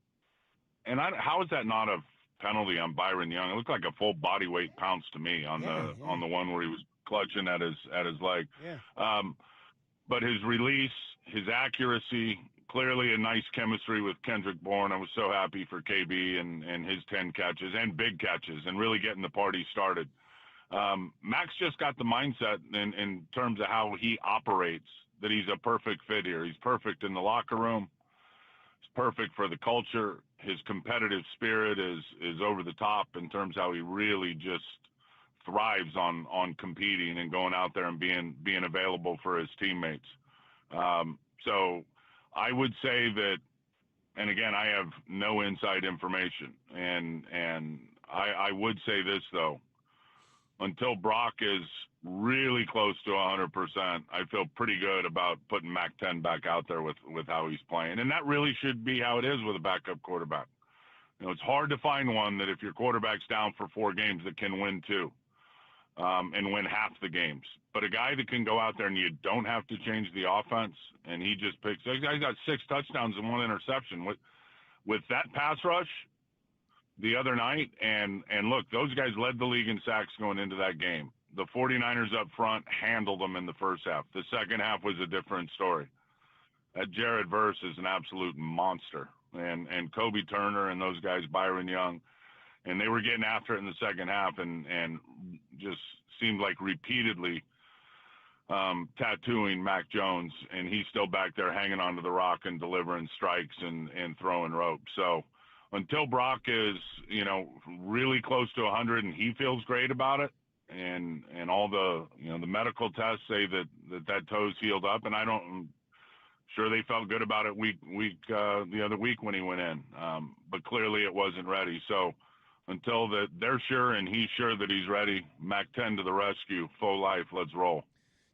and how is that not a penalty on Byron Young? It looked like a full body weight pounce to me on the one where he was clutching at his leg. Yeah. But his release, his accuracy, clearly a nice chemistry with Kendrick Bourne. I was so happy for KB and his 10 catches and big catches and really getting the party started. Max just got the mindset in terms of how he operates that he's a perfect fit here. He's perfect in the locker room. He's perfect for the culture. His competitive spirit is over the top in terms of how he really just thrives on competing and going out there and being available for his teammates. So I would say that, and again, I have no inside information, and I would say this though, until Brock is really close to 100%, I feel pretty good about putting Mac 10 back out there with how he's playing. And that really should be how it is with a backup quarterback. You know, it's hard to find one that if your quarterback's down for 4 games that can win 2 and win half the games. But a guy that can go out there and you don't have to change the offense, and he just picks. He's got 6 touchdowns and 1 interception. With that pass rush the other night, and look, those guys led the league in sacks going into that game. The 49ers up front handled them in the first half. The second half was a different story. That Jared Verse is an absolute monster. And Kobe Turner and those guys, Byron Young, and they were getting after it in the second half and just seemed like repeatedly tattooing Mac Jones, and he's still back there hanging onto the rock and delivering strikes and throwing ropes. So until Brock is, you know, really close to 100 and he feels great about it, and all the, you know, the medical tests say that toe's healed up, and I'm sure they felt good about it the other week when he went in, but clearly it wasn't ready. So until they're sure and he's sure that he's ready, Mac 10 to the rescue, full life, let's roll.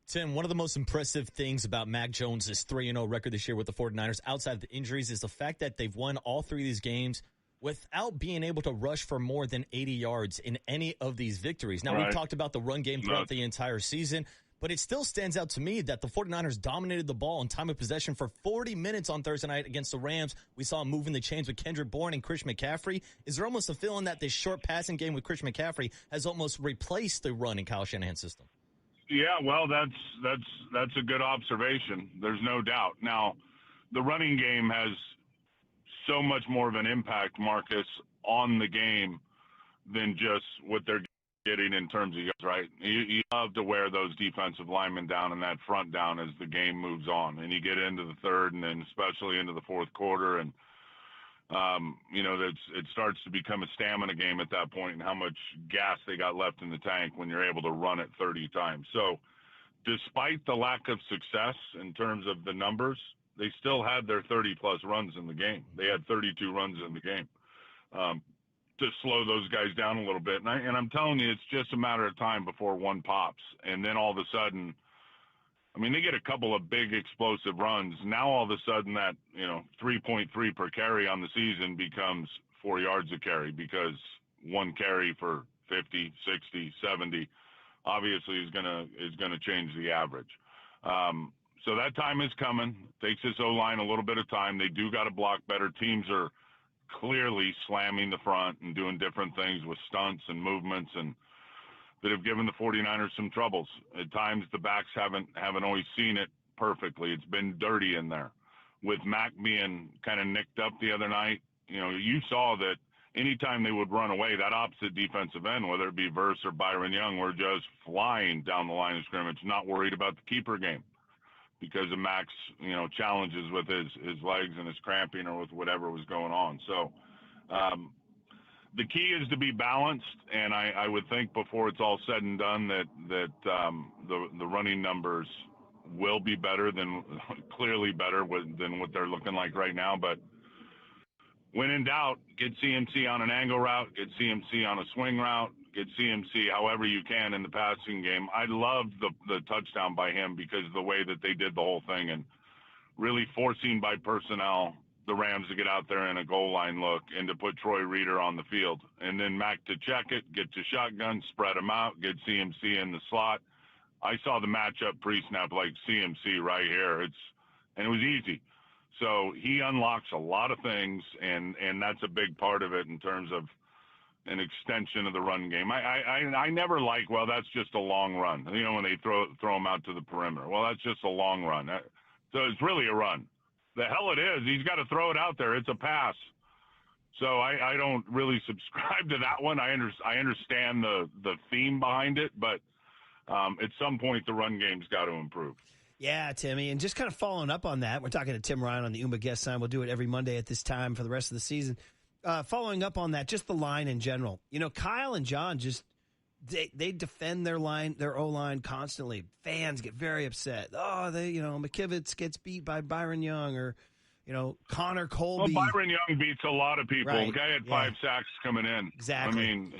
Tim, one of the most impressive things about Mac Jones' 3-0 record this year with the 49ers, outside of the injuries, is the fact that they've won all 3 of these games without being able to rush for more than 80 yards in any of these victories. Now, we've talked about the run game throughout the entire season, but it still stands out to me that the 49ers dominated the ball in time of possession for 40 minutes on Thursday night against the Rams. We saw them moving the chains with Kendrick Bourne and Chris McCaffrey. Is there almost a feeling that this short passing game with Chris McCaffrey has almost replaced the run in Kyle Shanahan's system? Yeah, well, that's a good observation. There's no doubt. Now, the running game has so much more of an impact, Marcus, on the game than just what they're getting in terms of yards, right? You love to wear those defensive linemen down and that front down as the game moves on, and you get into the third and then especially into the fourth quarter, and it starts to become a stamina game at that point and how much gas they got left in the tank when you're able to run it 30 times. So despite the lack of success in terms of the numbers, they still had their 30-plus runs in the game. They had 32 runs in the game to slow those guys down a little bit. And I'm telling you, it's just a matter of time before one pops. And then all of a sudden, I mean, they get a couple of big explosive runs. Now all of a sudden that, 3.3 per carry on the season becomes 4 yards a carry because one carry for 50, 60, 70 obviously is going to change the average. So that time is coming. Takes this O-line a little bit of time. They do got to block better. Teams are clearly slamming the front and doing different things with stunts and movements and that have given the 49ers some troubles. At times the backs haven't always seen it perfectly. It's been dirty in there. With Mac being kind of nicked up the other night, you saw that anytime they would run away, that opposite defensive end, whether it be Verse or Byron Young, were just flying down the line of scrimmage, not worried about the keeper game because of Mac's, challenges with his legs and his cramping or with whatever was going on. So the key is to be balanced, and I would think before it's all said and done that the running numbers will be better clearly better than what they're looking like right now. But when in doubt, get CMC on an angle route, get CMC on a swing route, get CMC however you can in the passing game. I loved the touchdown by him because of the way that they did the whole thing and really forcing by personnel the Rams to get out there in a goal line look and to put Troy Reeder on the field. And then Mac to check it, get to shotgun, spread them out, get CMC in the slot. I saw the matchup pre-snap like CMC right here. And it was easy. So he unlocks a lot of things, and that's a big part of it in terms of an extension of the run game. I never like, well, that's just a long run. When they throw them out to the perimeter. Well, that's just a long run. So it's really a run. The hell it is. He's got to throw it out there. It's a pass. So I don't really subscribe to that one. I understand the theme behind it, but at some point the run game's got to improve. Yeah, Timmy, and just kind of following up on that, we're talking to Tim Ryan on the Oomba Guest Sign. We'll do it every Monday at this time for the rest of the season. Following up on that, just the line in general. Kyle and John they defend their O-line constantly. Fans get very upset. Oh, McKivitz gets beat by Byron Young or, Connor Colby. Well, Byron Young beats a lot of people. Right. The guy had 5 sacks coming in. Exactly. I mean,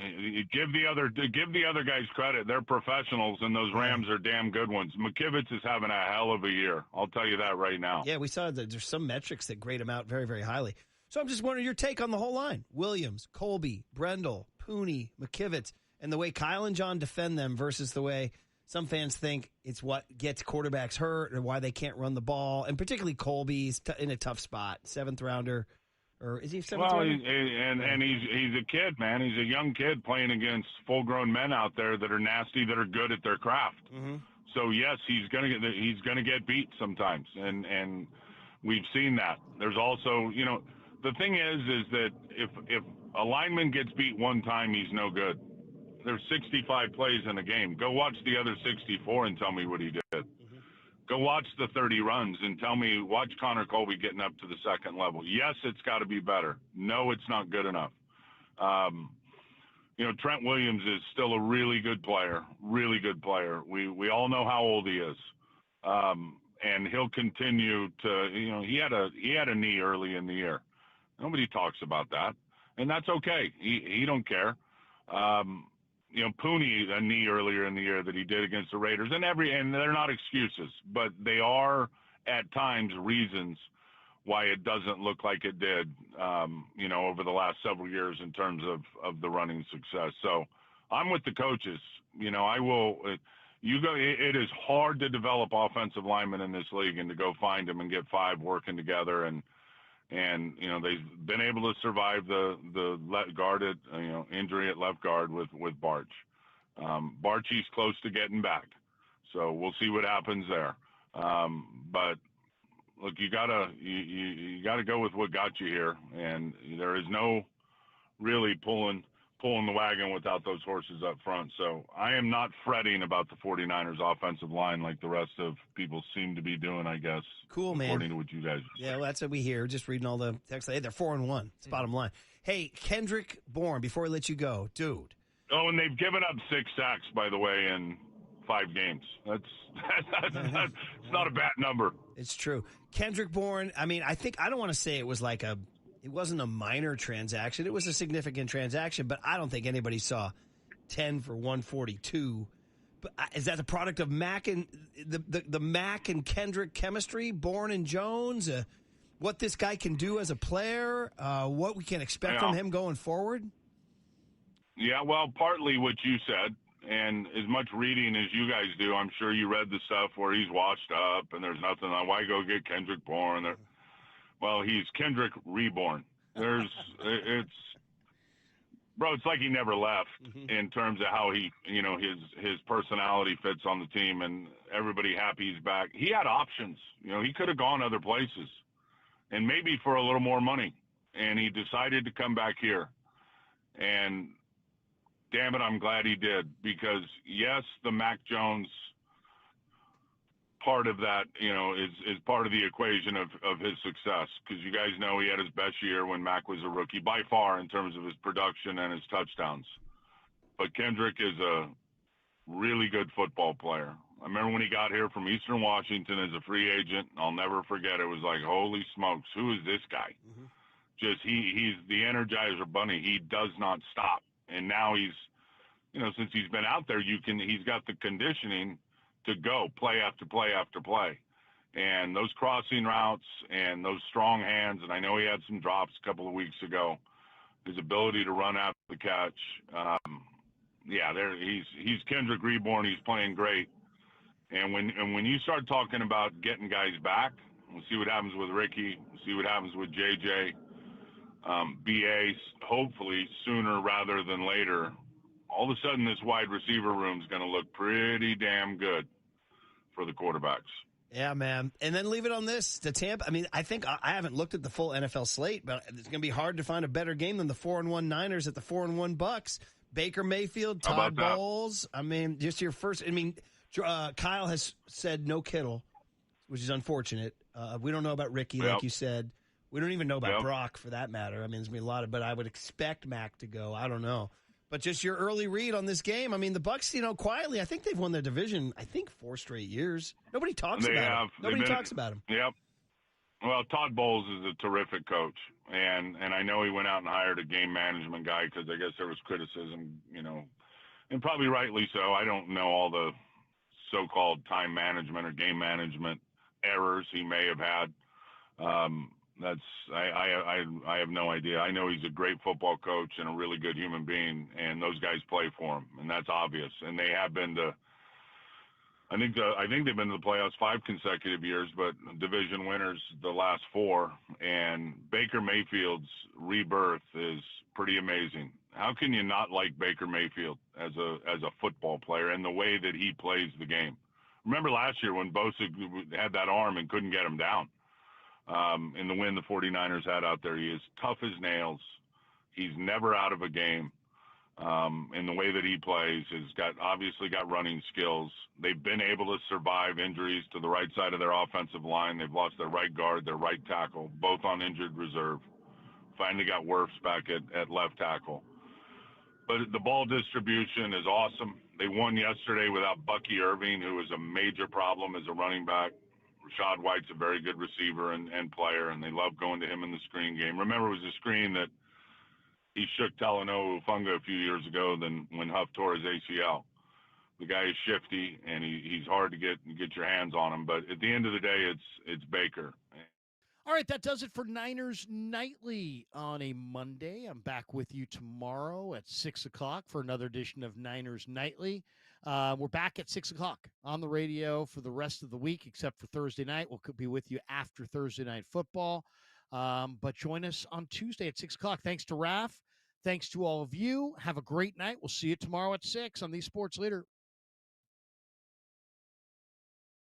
give the other guys credit. They're professionals, and those Rams are damn good ones. McKivitz is having a hell of a year. I'll tell you that right now. Yeah, we saw that there's some metrics that grade him out very, very highly. So I'm just wondering your take on the whole line. Williams, Colby, Brendel, Pooney, McKivitz, and the way Kyle and John defend them versus the way some fans think it's what gets quarterbacks hurt or why they can't run the ball. And particularly Colby's in a tough spot. 7th rounder. Or is he a 7th rounder? And he's a kid, man. He's a young kid playing against full-grown men out there that are nasty, that are good at their craft. Mm-hmm. So, yes, he's gonna get beat sometimes. And we've seen that. There's also, the thing is that if a lineman gets beat one time, he's no good. There's 65 plays in a game. Go watch the other 64 and tell me what he did. Mm-hmm. Go watch the 30 runs and watch Connor Colby getting up to the second level. Yes, it's got to be better. No, it's not good enough. Trent Williams is still a really good player, really good player. We all know how old he is. And he'll continue to, he had a knee early in the year. Nobody talks about that, and that's okay. He don't care. Pooney, a knee earlier in the year that he did against the Raiders, and they're not excuses, but they are at times reasons why it doesn't look like it did, over the last several years in terms of the running success. So I'm with the coaches. I will. It is hard to develop offensive linemen in this league, and to go find them and get 5 working together, and they've been able to survive the left guarded injury at left guard with Barch. Barchy's close to getting back, so we'll see what happens there. But look, you gotta go with what got you here, and there is no really pulling the wagon without those horses up front. So I am not fretting about the 49ers offensive line like the rest of people seem to be doing, I guess. Cool, man. According to what you guys Yeah, well, that's what we hear. Just reading all the text. Hey, they're 4-1. It's bottom line. Hey, Kendrick Bourne, before we let you go, dude. Oh, and they've given up 6 sacks, by the way, in 5 games. That's not a bad number. It's true. Kendrick Bourne, I don't want to say it wasn't a minor transaction. It was a significant transaction, but I don't think anybody saw 10 for 142. But is that the product of Mack and the Mack and Kendrick chemistry, Bourne and Jones? What this guy can do as a player? What we can expect from him going forward? Yeah, well, partly what you said, and as much reading as you guys do, I'm sure you read the stuff where he's washed up and there's nothing on. Why go get Kendrick Bourne? Well, he's Kendrick reborn. It's like he never left in terms of how he, his personality fits on the team, and everybody happy he's back. He had options. He could have gone other places and maybe for a little more money, and he decided to come back here. And damn it, I'm glad he did, because yes, the Mac Jones part of that, is part of the equation of his success, because you guys know he had his best year when Mac was a rookie by far in terms of his production and his touchdowns. But Kendrick is a really good football player. I remember when he got here from Eastern Washington as a free agent, I'll never forget. It was like, holy smokes, who is this guy? Just he's the Energizer Bunny. He does not stop. And now he's, since he's been out there, he's got the conditioning to go play after play after play. And those crossing routes and those strong hands, and I know he had some drops a couple of weeks ago, his ability to run after the catch. He's Kendrick Reborn. He's playing great. And when you start talking about getting guys back, we'll see what happens with Ricky. We'll see what happens with JJ. BA, hopefully sooner rather than later. All of a sudden, this wide receiver room is going to look pretty damn good for the quarterbacks. Yeah, man. And then leave it on this. The Tampa, I think I haven't looked at the full NFL slate, but it's going to be hard to find a better game than the 4-1 Niners at the 4-1 Bucks. Baker Mayfield, Todd Bowles. Just your first. Kyle has said no Kittle, which is unfortunate. We don't know about Ricky, like you said. We don't even know about Brock, for that matter. There's going to be a lot of, but I would expect Mac to go. I don't know. But just your early read on this game. The Bucs, quietly, I think they've won their division, 4 straight years. Nobody talks about them. Nobody talks about them. Yep. Well, Todd Bowles is a terrific coach. And I know he went out and hired a game management guy because I guess there was criticism, and probably rightly so. I don't know all the so-called time management or game management errors he may have had. I have no idea. I know he's a great football coach and a really good human being, and those guys play for him, and that's obvious. And they have been to, I think they've been to the playoffs 5 consecutive years, but division winners the last 4. And Baker Mayfield's rebirth is pretty amazing. How can you not like Baker Mayfield as a football player and the way that he plays the game? Remember last year when Bosa had that arm and couldn't get him down? In the win the 49ers had out there, he is tough as nails. He's never out of a game. In the way that he plays, has obviously got running skills. They've been able to survive injuries to the right side of their offensive line. They've lost their right guard, their right tackle, both on injured reserve. Finally got Wirfs back at left tackle. But the ball distribution is awesome. They won yesterday without Bucky Irving, who is a major problem as a running back. Rashad White's a very good receiver and player, and they love going to him in the screen game. Remember, it was a screen that he shook Talanoa Ufunga a few years ago than when Huff tore his ACL. The guy is shifty, and he's hard to get your hands on him. But at the end of the day, it's Baker. All right, that does it for Niners Nightly on a Monday. I'm back with you tomorrow at 6 o'clock for another edition of Niners Nightly. We're back at 6 o'clock on the radio for the rest of the week, except for Thursday night. We'll be with you after Thursday Night Football. But join us on Tuesday at 6 o'clock. Thanks to Raph. Thanks to all of you. Have a great night. We'll see you tomorrow at 6 on the Sports Leader.